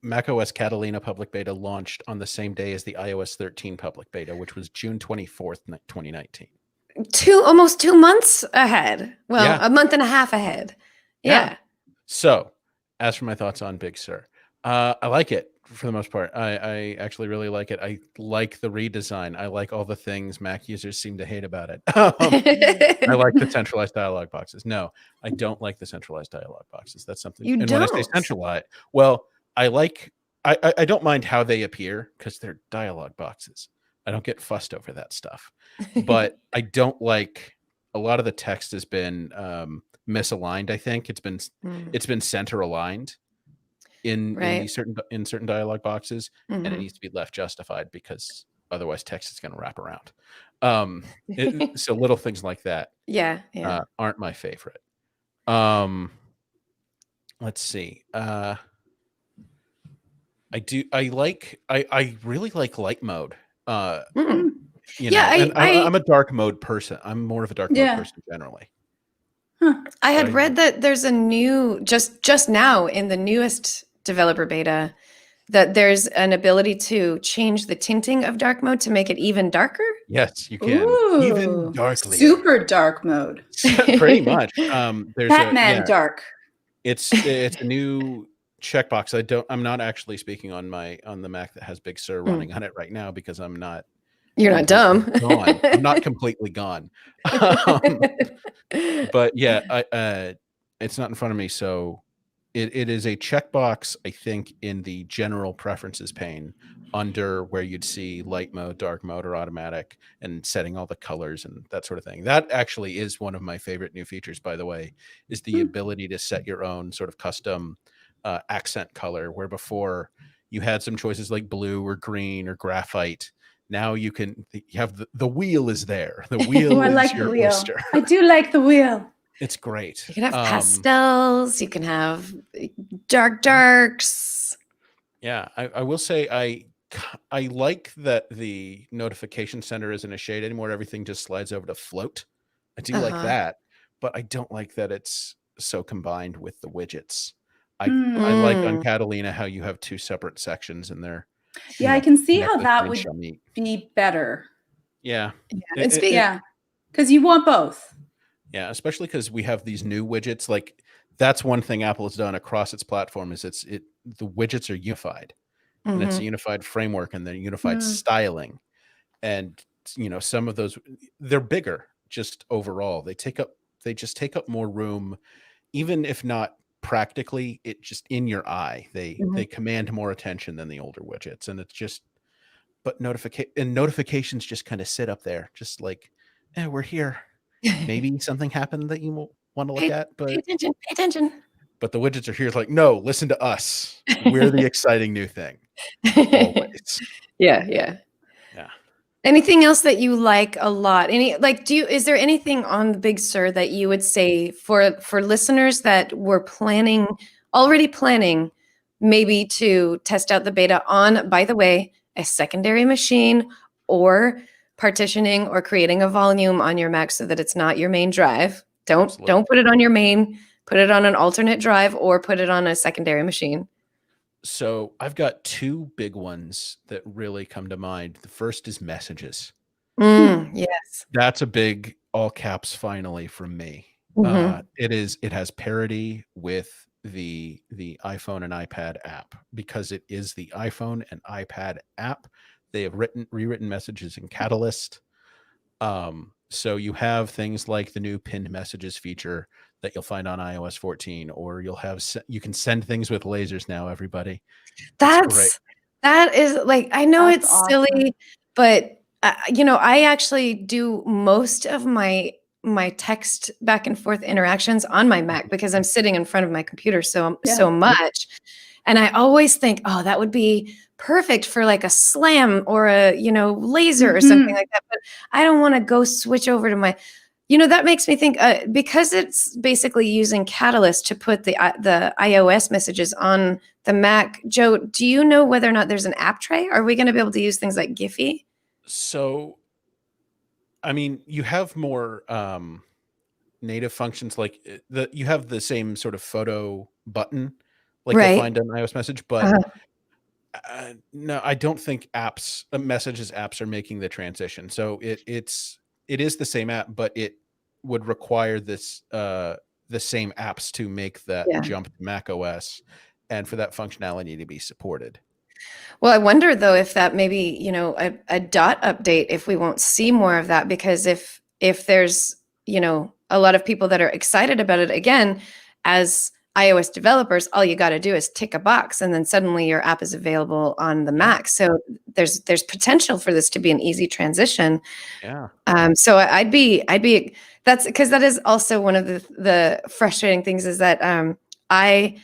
macOS Catalina public beta launched on the same day as the iOS 13 public beta, which was June 24th, 2019. Almost 2 months ahead. Well, yeah. A month and a half ahead. Yeah. So, as for my thoughts on Big Sur, I like it. For the most part, I actually really like it. I like the redesign. I like all the things Mac users seem to hate about it. I like the centralized dialog boxes. No, I don't like the centralized dialog boxes. That's something. You don't. When I say centralized, well, I don't mind how they appear because they're dialog boxes. I don't get fussed over that stuff. But I don't like a lot of the text has been misaligned. I think it's been center aligned. In certain dialog boxes, and it needs to be left justified because otherwise text is going to wrap around. So little things like that, aren't my favorite. Let's see. I really like light mode. I'm a dark mode person. I'm more of a dark mode person generally. I had read that there's a new just now in the newest developer beta that there's an ability to change the tinting of dark mode to make it even darker. Yes, you can. Ooh, even darkly. Super dark mode. Pretty much. There's Batman dark. It's a new checkbox. I'm not actually speaking on the Mac that has Big Sur running on it right now because I'm not You're not dumb. Gone. I'm not completely gone. But yeah, it's not in front of me, so it is a checkbox, I think, in the general preferences pane under where you'd see light mode, dark mode, or automatic, and setting all the colors and that sort of thing. That actually is one of my favorite new features, by the way, is the ability to set your own sort of custom accent color, where before you had some choices like blue or green or graphite. Now you have the wheel is there. The wheel I is like the your wheel. oyster. I do like the wheel. It's great. You can have pastels. You can have darks. Yeah, I will say I like that the notification center isn't a shade anymore. Everything just slides over to float. I do like that, but I don't like that it's so combined with the widgets. I like on Catalina how you have two separate sections in there. Yeah, I can see how that would be better. Yeah. Yeah, because you want both. Yeah, especially because we have these new widgets. Like that's one thing Apple has done across its platform is the widgets are unified, and it's a unified framework and then unified styling. And some of those they're bigger just overall. They just take up more room, even if not practically. It just in your eye they command more attention than the older widgets, and it's just. But notifications just kind of sit up there, just like, we're here. Maybe something happened that you want to look at, but pay attention. But the widgets are here. It's like, no, listen to us. We're the exciting new thing. Always. Yeah. Anything else that you like a lot? Is there anything on the Big Sur that you would say for listeners that were already planning maybe to test out the beta on, by the way, a secondary machine or partitioning or creating a volume on your Mac so that it's not your main drive? Don't put it on your main, put it on an alternate drive or put it on a secondary machine. So I've got two big ones that really come to mind. The first is messages. Yes. That's a big all caps finally from me. It has parity with the iPhone and iPad app because it is the iPhone and iPad app. They have rewritten messages in Catalyst. So you have things like the new pinned messages feature that you'll find on iOS 14, or you can send things with lasers now, everybody. That is like, I know it's awesome. Silly, but I actually do most of my text back and forth interactions on my Mac because I'm sitting in front of my computer so much. And I always think, oh, that would be perfect for like a SLAM or a, laser or something like that. But I don't want to go switch over to my, that makes me think because it's basically using Catalyst to put the iOS messages on the Mac. Joe, do you know whether or not there's an app tray? Are we going to be able to use things like Giphy? So, I mean, you have more native functions like you have the same sort of photo button like you'll find on iOS message, but no, I don't think messages apps are making the transition. So it is the same app, but it would require the same apps to make that jump to Mac OS and for that functionality to be supported. Well, I wonder though if that maybe, a dot update, if we won't see more of that, because if there's, a lot of people that are excited about it, again, as iOS developers, all you got to do is tick a box and then suddenly your app is available on the Mac. So there's potential for this to be an easy transition. Yeah. So that's because that is also one of the frustrating things is that I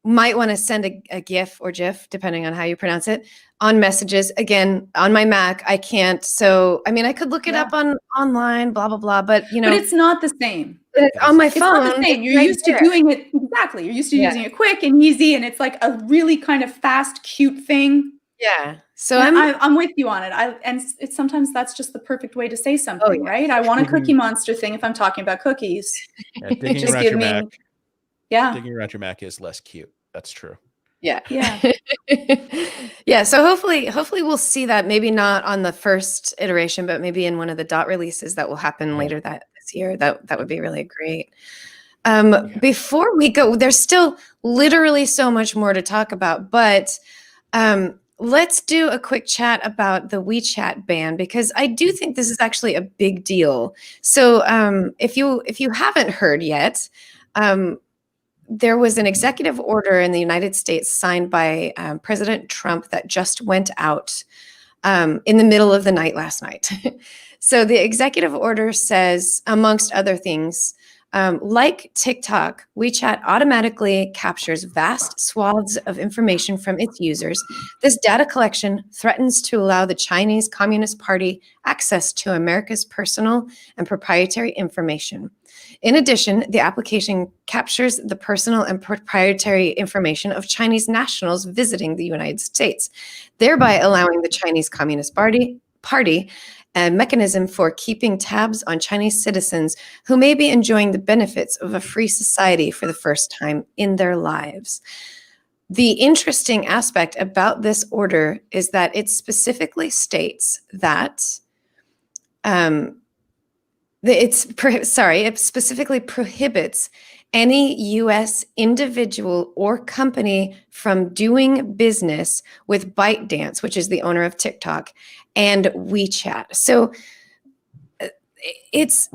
might want to send a GIF or GIF, depending on how you pronounce it, on messages. Again, on my Mac, I can't. So, I mean, I could look it up online, blah, blah, blah. But, but it's not the same. On my phone. It's not the same. You're used to doing it. Exactly. You're used to using it quick and easy. And it's like a really kind of fast, cute thing. Yeah. So I'm with you on it. Sometimes that's just the perfect way to say something, right? I want a Cookie Monster thing if I'm talking about cookies. Yeah, digging around your Mac. Digging around your Mac is less cute. That's true. Yeah. Yeah. So hopefully we'll see that, maybe not on the first iteration, but maybe in one of the dot releases that will happen later this year. That would be really great. Before we go, there's still literally so much more to talk about, but let's do a quick chat about the WeChat ban, because I do think this is actually a big deal. So if you haven't heard yet, there was an executive order in the United States signed by President Trump that just went out in the middle of the night last night. So the executive order says, amongst other things, like TikTok, WeChat automatically captures vast swaths of information from its users. This data collection threatens to allow the Chinese Communist Party access to America's personal and proprietary information. In addition, the application captures the personal and proprietary information of Chinese nationals visiting the United States, thereby allowing the Chinese Communist Party a mechanism for keeping tabs on Chinese citizens who may be enjoying the benefits of a free society for the first time in their lives. The interesting aspect about this order is that it specifically states that it specifically prohibits any U.S. individual or company from doing business with ByteDance, which is the owner of TikTok, and WeChat. So it's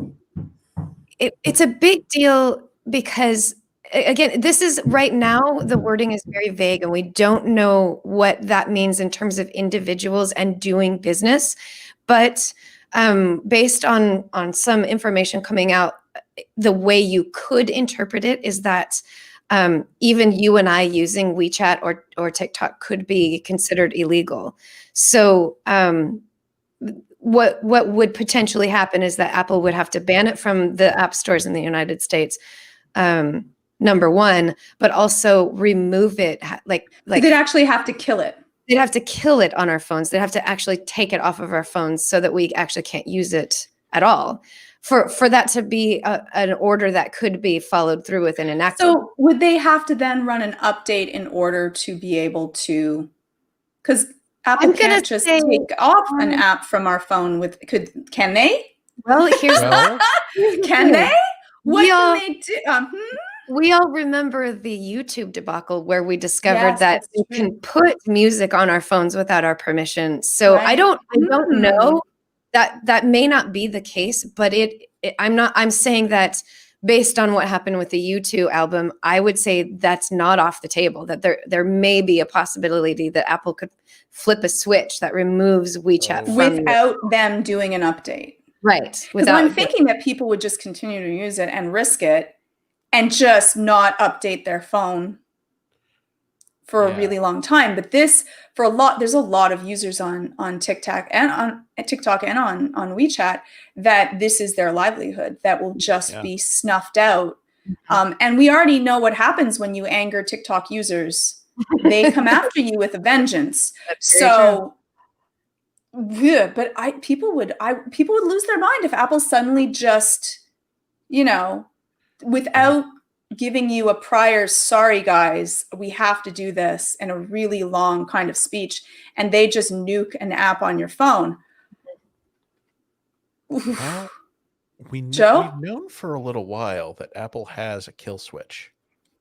a big deal because, again, this is right now, the wording is very vague and we don't know what that means in terms of individuals and doing business. But based on some information coming out, the way you could interpret it is that even you and I using WeChat or TikTok could be considered illegal. So what would potentially happen is that Apple would have to ban it from the app stores in the United States, number one, but also remove it. Like they'd actually have to kill it. They'd have to kill it on our phones. They'd have to actually take it off of our phones so that we actually can't use it at all. For that to be an order that could be followed through with and enacted. So would they have to then run an update in order to be able to, because Apple can't just take off an app from our phone can they? Well, can they? What can they do? We all remember the YouTube debacle where we discovered that we can put music on our phones without our permission. So right. I don't know. That may not be the case, but I'm saying that based on what happened with the U2 album, I would say that's not off the table, that there may be a possibility that Apple could flip a switch that removes WeChat without them doing an update. Right. I'm thinking that people would just continue to use it and risk it and just not update their phone for a really long time. But there's a lot of users on TikTok and on WeChat that this is their livelihood, that will just be snuffed out. And we already know what happens when you anger TikTok users. They come after you with a vengeance. So but people would lose their mind if Apple suddenly just, without giving you a prior, sorry guys, we have to do this, in a really long kind of speech, and they just nuke an app on your phone. Well, we've known for a little while that Apple has a kill switch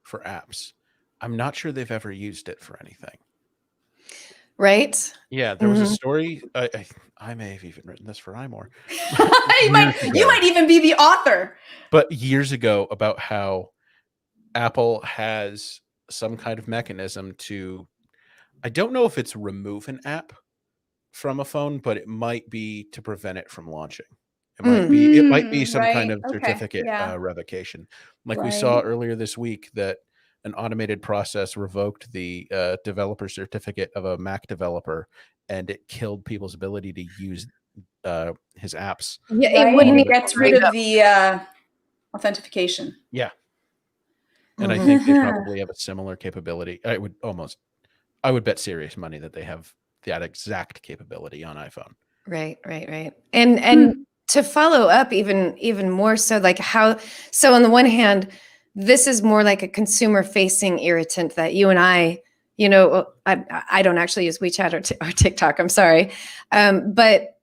for apps. I'm not sure they've ever used it for anything. Right? Yeah, there was a story. I may have even written this for iMore. You might even be the author. But years ago, about how Apple has some kind of mechanism to, I don't know if it's remove an app from a phone, but it might be to prevent it from launching. It might be some kind of certificate revocation. Like we saw earlier this week that an automated process revoked the developer certificate of a Mac developer, and it killed people's ability to use his apps. Yeah, it gets rid of the authentication. Yeah. And I think they probably have a similar capability. I would bet serious money that they have that exact capability on iPhone. Right. And to follow up even more so, so on the one hand, this is more like a consumer facing irritant that you and I don't actually use WeChat or TikTok. I'm sorry. But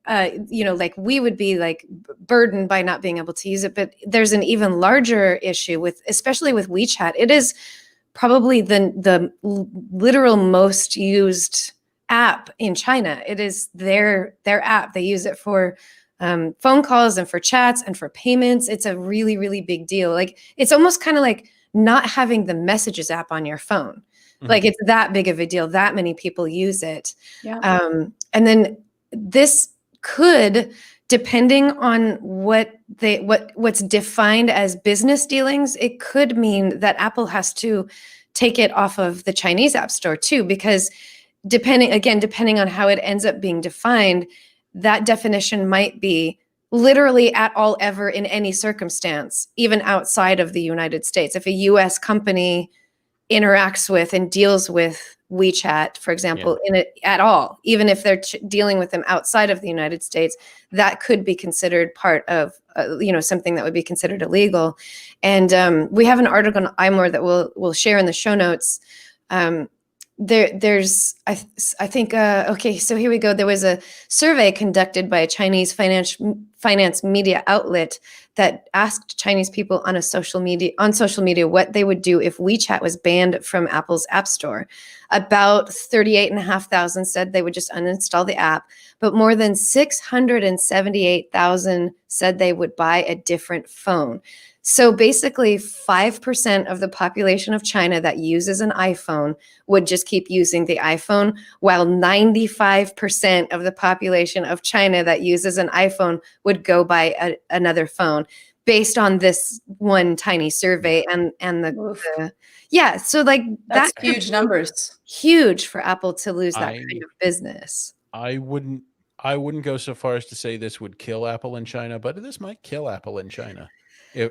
we would be burdened by not being able to use it. But there's an even larger issue especially with WeChat. It is probably the literal most used app in China. It is their app. They use it for phone calls and for chats and for payments. It's a really, really big deal. Like, it's almost kind of like not having the Messages app on your phone. Like, it's that big of a deal. That many people use it. Yeah. And then this could, depending on what's defined as business dealings, it could mean that Apple has to take it off of the Chinese App Store too, because depending on how it ends up being defined, that definition might be literally at all, ever, in any circumstance, even outside of the United States. If a US company interacts with and deals with WeChat, for example, in it at all, even if they're dealing with them outside of the United States, that could be considered part of, something that would be considered illegal. And we have an article on iMore that we'll share in the show notes. There's I think okay, so here we go. There was a survey conducted by a Chinese finance media outlet that asked Chinese people on social media what they would do if WeChat was banned from Apple's App Store. About 38,500 said they would just uninstall the app, but more than 678,000 said they would buy a different phone. So basically 5% of the population of China that uses an iPhone would just keep using the iPhone, while 95% of the population of China that uses an iPhone would go buy another phone, based on this one tiny survey. And so like that's huge numbers. Huge for Apple to lose that kind of business. I wouldn't go so far as to say this would kill Apple in China, but this might kill Apple in China. You're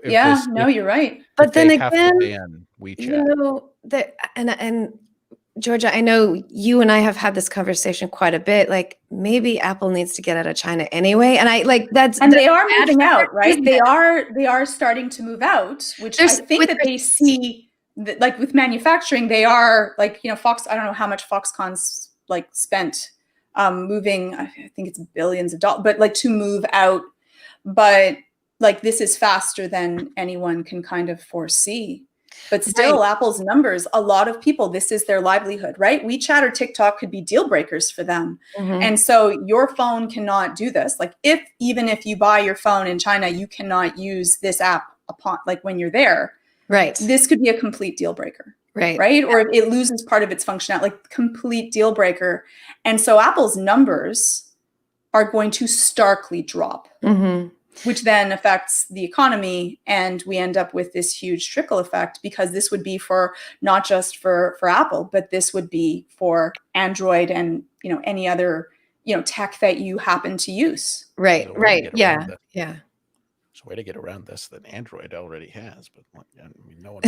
right. But then again, have to ban WeChat. And Georgia, I know you and I have had this conversation quite a bit. Like, maybe Apple needs to get out of China anyway. And they are moving out, right? They are starting to move out, which I think that they see that, like with manufacturing, they are like, Fox. I don't know how much Foxconn's like spent moving. I think it's billions of dollars, but like to move out, but like this is faster than anyone can kind of foresee. But still, right. Apple's numbers, a lot of people, this is their livelihood, right? WeChat or TikTok could be deal breakers for them. Mm-hmm. And so your phone cannot do this. Like even if you buy your phone in China, you cannot use this app when you're there. Right. This could be a complete deal breaker. Right. Right. Or if it loses part of its functionality, like complete deal breaker. And so Apple's numbers are going to starkly drop. Mm-hmm. Which then affects the economy, and we end up with this huge trickle effect, because this would be for not just for Apple, but this would be for Android and any other tech that you happen to use. Right. Yeah. There's a way to get around this that Android already has, but no one.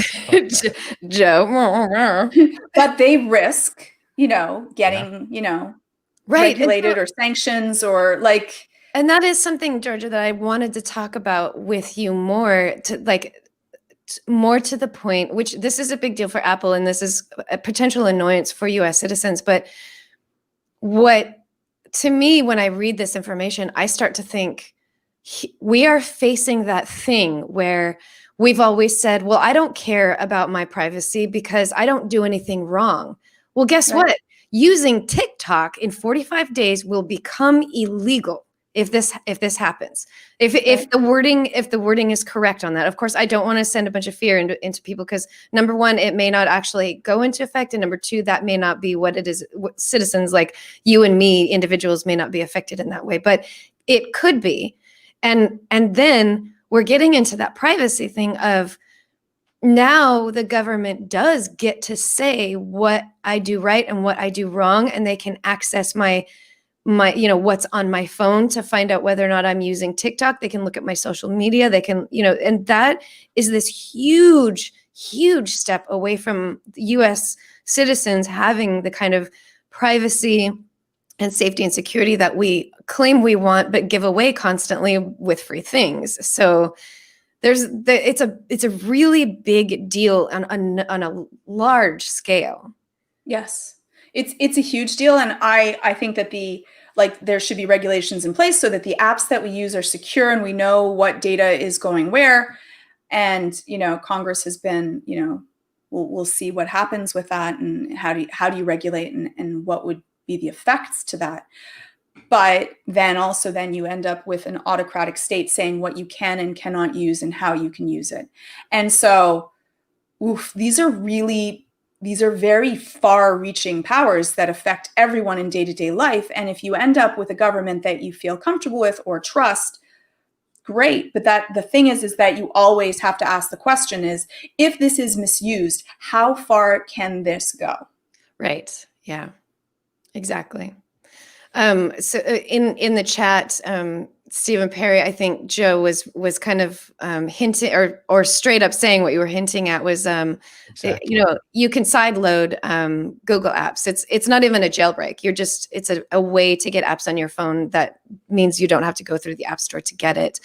Joe. But they risk getting regulated or sanctions or like. And that is something, Georgia, that I wanted to talk about with you more to the point, which this is a big deal for Apple, and this is a potential annoyance for US citizens. But to me, when I read this information, I start to think we are facing that thing where we've always said, well, I don't care about my privacy because I don't do anything wrong. Well, guess what? Using TikTok in 45 days will become illegal. If this happens, if the wording is correct on that. Of course, I don't want to send a bunch of fear into people, because number one, it may not actually go into effect, and number two, that may not be what it is. Citizens like you and me, individuals, may not be affected in that way, but it could be. And then we're getting into that privacy thing of, now the government does get to say what I do right and what I do wrong, and they can access my what's on my phone to find out whether or not I'm using TikTok. They can look at my social media. They can, and that is this huge, huge step away from US citizens having the kind of privacy and safety and security that we claim we want, but give away constantly with free things. So it's a really big deal on a large scale. Yes. It's a huge deal. And I think that there should be regulations in place so that the apps that we use are secure and we know what data is going where. And, Congress has been, we'll see what happens with that, and how do you regulate, and what would be the effects to that. But then also then you end up with an autocratic state saying what you can and cannot use and how you can use it. And so, these are very far-reaching powers that affect everyone in day-to-day life. And if you end up with a government that you feel comfortable with or trust, great. But the thing is that you always have to ask the question is, if this is misused, how far can this go? Right. Yeah, exactly. So in the chat, Stephen Perry, I think Joe was kind of hinting or straight up saying what you were hinting at was, Exactly. you can sideload Google apps. It's not even a jailbreak. It's a way to get apps on your phone that means you don't have to go through the App Store to get it.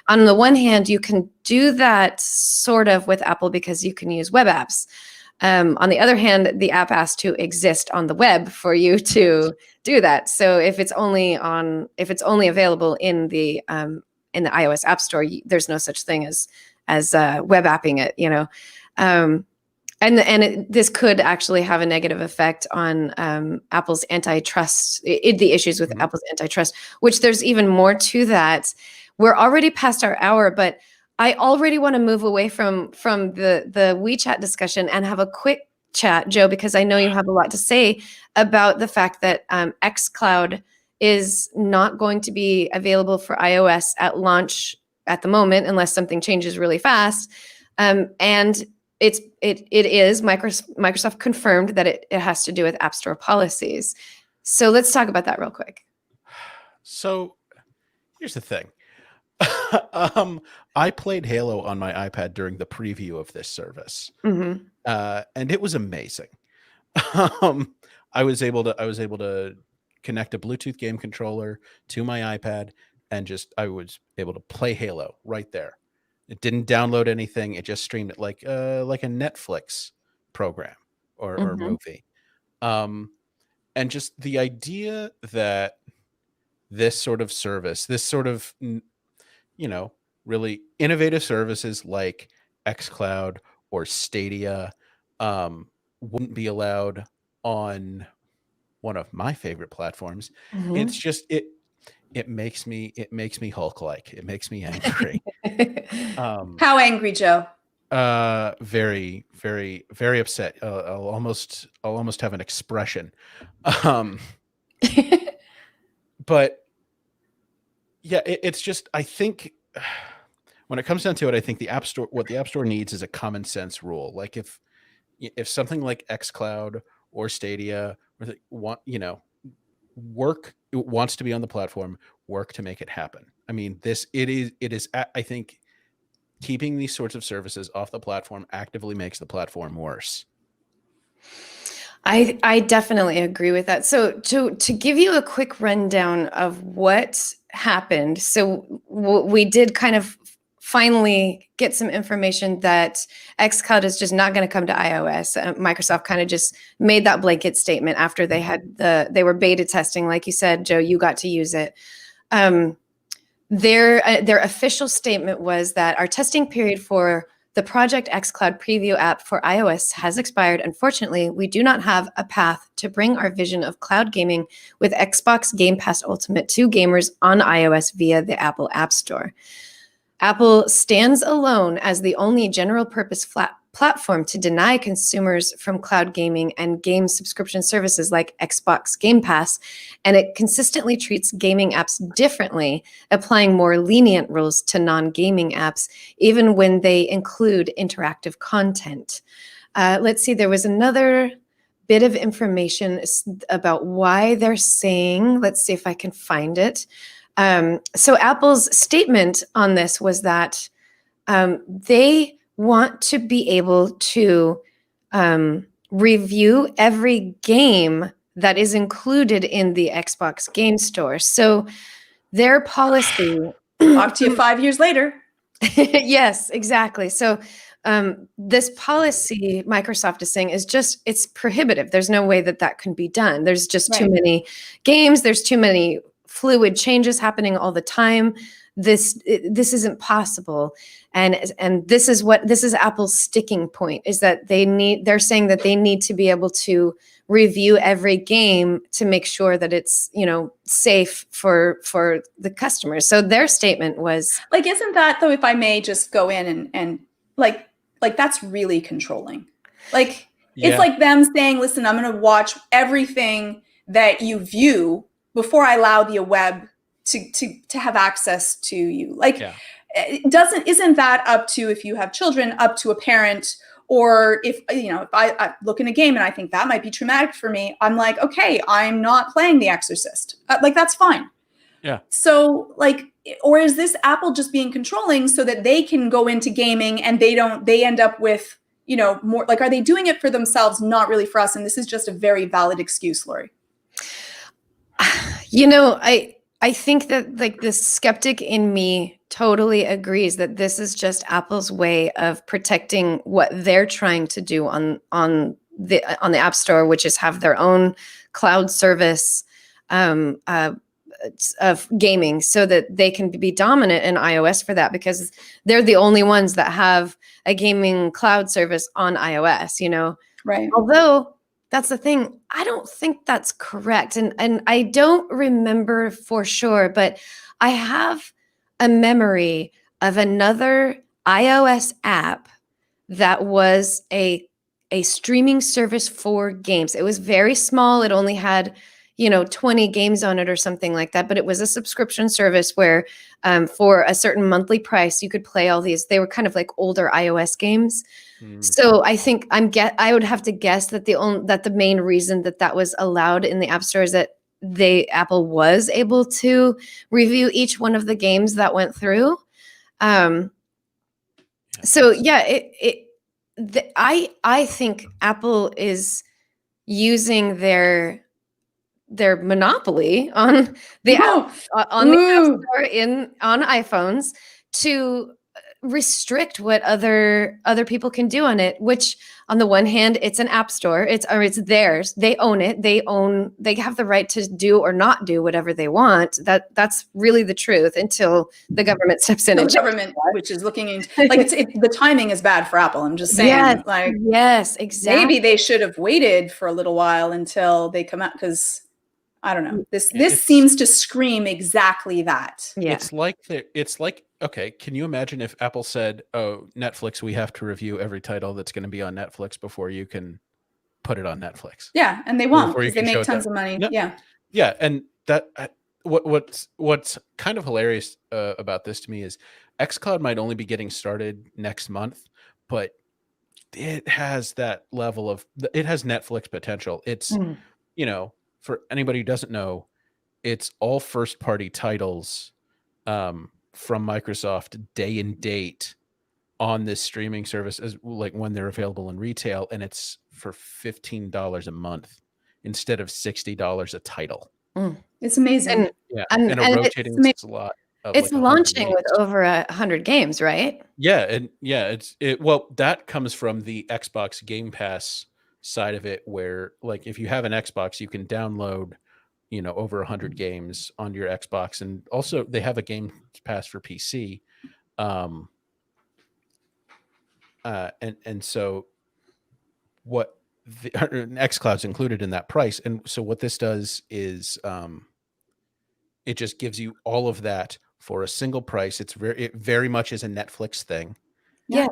On the one hand, you can do that sort of with Apple because you can use web apps. On the other hand, the app has to exist on the web for you to do that. So if it's only available in the iOS App Store, there's no such thing as web apping it. This could actually have a negative effect on Apple's antitrust, the issues with Apple's antitrust. Which there's even more to that. We're already past our hour, but I already want to move away from the WeChat discussion and have a quick chat, Joe, because I know you have a lot to say about the fact that xCloud is not going to be available for iOS at launch at the moment, unless something changes really fast. And it is Microsoft confirmed that it has to do with App Store policies. So let's talk about that real quick. So here's the thing. I played Halo on my iPad during the preview of this service, and it was amazing. I was able to connect a Bluetooth game controller to my iPad, and I was able to play Halo right there. It didn't download anything; it just streamed it like a Netflix program or movie. And just the idea that this sort of service, this sort of really innovative services like xCloud or Stadia wouldn't be allowed on one of my favorite platforms. It's just it makes me Hulk-like. It makes me angry. How angry, Joe? Very, very, very upset. I'll almost have an expression. But yeah, it's just, I think when it comes down to it, I think what the App Store needs is a common sense rule. Like if something like xCloud or Stadia wants to be on the platform, work to make it happen. I mean, it is I think keeping these sorts of services off the platform actively makes the platform worse. I definitely agree with that. So to give you a quick rundown of what happened. So we did kind of finally get some information that xCloud is just not going to come to iOS. Microsoft kind of just made that blanket statement after they were beta testing. Like you said, Joe, you got to use it. Their official statement was that our testing period for the Project xCloud preview app for iOS has expired. Unfortunately, we do not have a path to bring our vision of cloud gaming with Xbox Game Pass Ultimate to gamers on iOS via the Apple App Store. Apple stands alone as the only general-purpose platform to deny consumers from cloud gaming and game subscription services like Xbox Game Pass, and it consistently treats gaming apps differently, applying more lenient rules to non-gaming apps, even when they include interactive content. Let's see, there was another bit of information about why they're saying, let's see if I can find it. So Apple's statement on this was that they want to be able to review every game that is included in the Xbox Game Store. So their policy... Talk to you 5 years later. Yes, exactly. So this policy Microsoft is saying it's prohibitive. There's no way that can be done. There's just too many games. There's too many fluid changes happening all the time. this isn't possible. And this is Apple's sticking point, is that they're saying that they need to be able to review every game to make sure that it's, safe for the customers. So their statement was like, isn't that, though, if I may just go in and like that's really controlling. Like, it's like them saying, listen, I'm going to watch everything that you view before I allow the web to have access to you. Like, isn't that up to, if you have children, up to a parent? Or if I look in a game and I think that might be traumatic for me, I'm like, okay, I'm not playing The Exorcist. Like, that's fine. Yeah. So, like, or is this Apple just being controlling so that they can go into gaming and they end up with, more, like, are they doing it for themselves, not really for us? And this is just a very valid excuse, Lori. I think that, like, the skeptic in me totally agrees that this is just Apple's way of protecting what they're trying to do on the App Store, which is have their own cloud service of gaming, so that they can be dominant in iOS for that, because they're the only ones that have a gaming cloud service on iOS. Right. Although that's the thing, I don't think that's correct. And I don't remember for sure, but I have a memory of another iOS app that was a streaming service for games. It was very small. It only had, 20 games on it or something like that. But it was a subscription service where for a certain monthly price, you could play all these. They were kind of like older iOS games. So I think I would have to guess that the main reason that was allowed in the App Store is that Apple was able to review each one of the games that went through. So yeah, I think Apple is using their monopoly on the App Store on iPhones to restrict what other people can do on it, which on the one hand, it's an app store, it's theirs, they own it, they have the right to do or not do whatever they want. That's really the truth until the government steps in. The government, which is looking into, like, the timing is bad for Apple. I'm just saying, yes, exactly. Maybe they should have waited for a little while until they come out, because I don't know. This seems to scream exactly that. Yeah. It's like, okay, can you imagine if Apple said, oh, Netflix, we have to review every title that's going to be on Netflix before you can put it on Netflix? Yeah, and they won't, because they make tons of money. No. Yeah. Yeah, and that what's kind of hilarious about this to me is xCloud might only be getting started next month, but it has that level of, it has Netflix potential. It's, for anybody who doesn't know, it's all first-party titles from Microsoft, day and date, on this streaming service, as like when they're available in retail, and it's for $15 a month instead of $60 a title. It's amazing. And a rotating slot. It's like launching with over 100 games, right? Yeah, and well, that comes from the Xbox Game Pass side of it, where, like, if you have an Xbox, you can download over 100 games onto your Xbox, and also they have a Game Pass for PC, and so what the xCloud's included in that price, and so what this does is it just gives you all of that for a single price. It very much is a Netflix thing. Yes.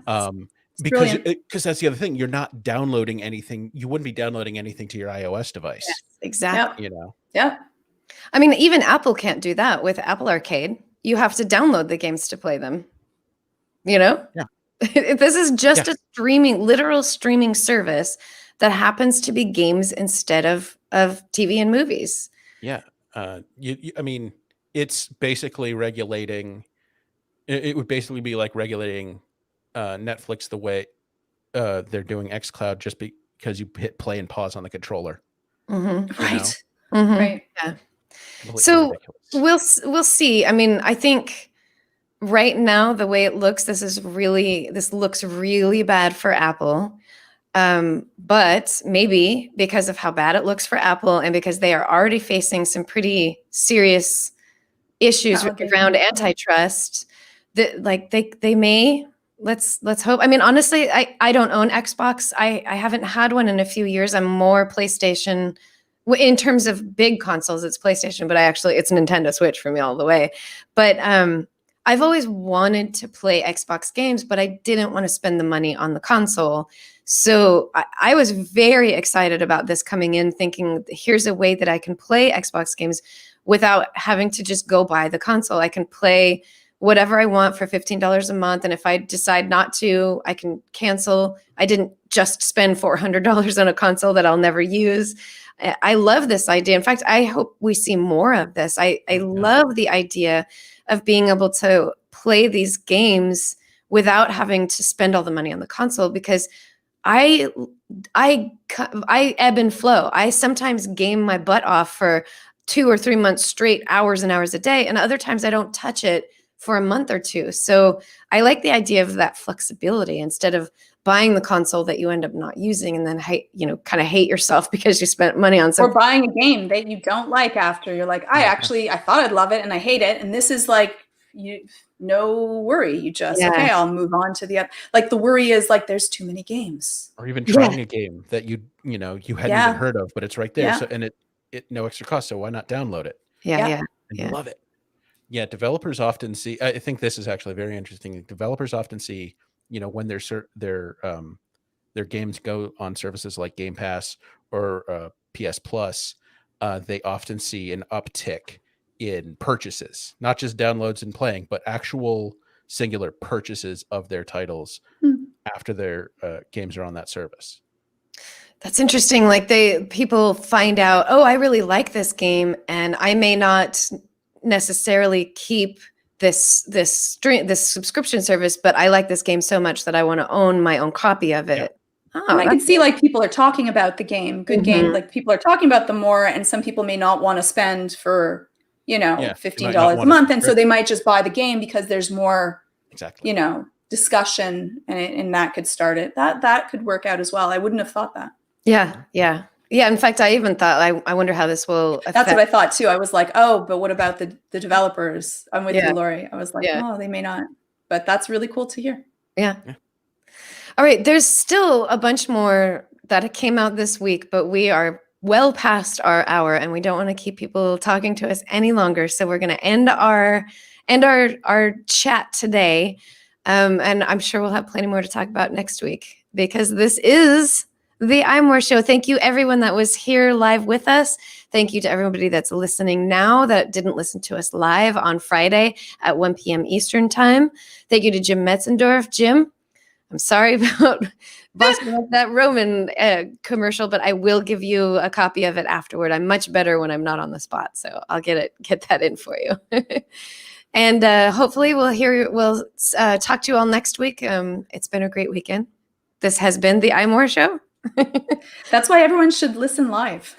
Because that's the other thing. You're not downloading anything. You wouldn't be downloading anything to your iOS device. Yes, exactly. Yep. I mean, even Apple can't do that with Apple Arcade. You have to download the games to play them. Yeah. This is just a literal streaming service that happens to be games instead of TV and movies. Yeah. I mean, it's basically regulating. It would basically be like regulating Netflix the way they're doing xCloud, just because you hit play and pause on the controller. Mm-hmm. Right. Mm-hmm. Right. Yeah. So we'll see. I mean, I think right now, the way it looks, this looks really bad for Apple. But maybe because of how bad it looks for Apple, and because they are already facing some pretty serious issues Allegations. around antitrust, that like they may, let's hope. I mean, honestly, I don't own Xbox. I haven't had one in a few years. I'm more PlayStation. In terms of big consoles, it's PlayStation, but it's Nintendo Switch for me all the way. But I've always wanted to play Xbox games, but I didn't want to spend the money on the console. So I was very excited about this coming in, thinking here's a way that I can play Xbox games without having to just go buy the console. I can play whatever I want for $15 a month. And if I decide not to, I can cancel. I didn't just spend $400 on a console that I'll never use. I love this idea. In fact, I hope we see more of this. I love the idea of being able to play these games without having to spend all the money on the console, because I ebb and flow. I sometimes game my butt off for 2 or 3 months straight, hours and hours a day, and other times I don't touch it for a month or two. So I like the idea of that flexibility instead of buying the console that you end up not using and then kind of hate yourself because you spent money on something. Or buying a game that you don't like after. You're like, I thought I'd love it and I hate it. And this is like, no worry. You just, okay, I'll move on to the other. Like the worry is like, there's too many games. Or even trying a game that you hadn't even heard of, but it's right there. So, and it no extra cost. So why not download it? And you love it. Yeah. Developers often see, I think this is actually very interesting. Developers often see, when their games go on services like Game Pass or PS Plus, they often see an uptick in purchases, not just downloads and playing, but actual singular purchases of their titles after their games are on that service. That's interesting. Like people find out, oh, I really like this game, and I may not necessarily keep this subscription service, but I like this game so much that I want to own my own copy of it. Yeah. Oh, and I can see like people are talking about the game, good game. Like people are talking about them more, and some people may not want to spend for, $15 a month. And so they might just buy the game because there's more, discussion and that could start it. That could work out as well. I wouldn't have thought that. Yeah. In fact, I even thought, I wonder how this will affect. That's what I thought too. I was like, oh, but what about the developers? I'm with you, Lori. I was like, oh, they may not. But that's really cool to hear. Yeah. All right. There's still a bunch more that came out this week, but we are well past our hour and we don't want to keep people talking to us any longer. So we're going to end our chat today. And I'm sure we'll have plenty more to talk about next week, because this is the iMore Show. Thank you, everyone that was here live with us. Thank you to everybody that's listening now that didn't listen to us live on Friday at 1 p.m. Eastern Time. Thank you to Jim Metzendorf. Jim, I'm sorry about busting that Roman commercial, but I will give you a copy of it afterward. I'm much better when I'm not on the spot, so I'll get that in for you. And hopefully we'll talk to you all next week. It's been a great weekend. This has been the iMore Show. That's why everyone should listen live.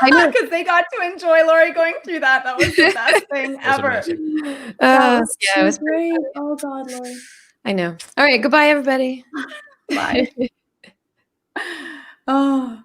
I know, because they got to enjoy Lori going through that. That was the best thing ever. It was great. Oh God, Lori. I know. All right. Goodbye, everybody. Bye. Oh.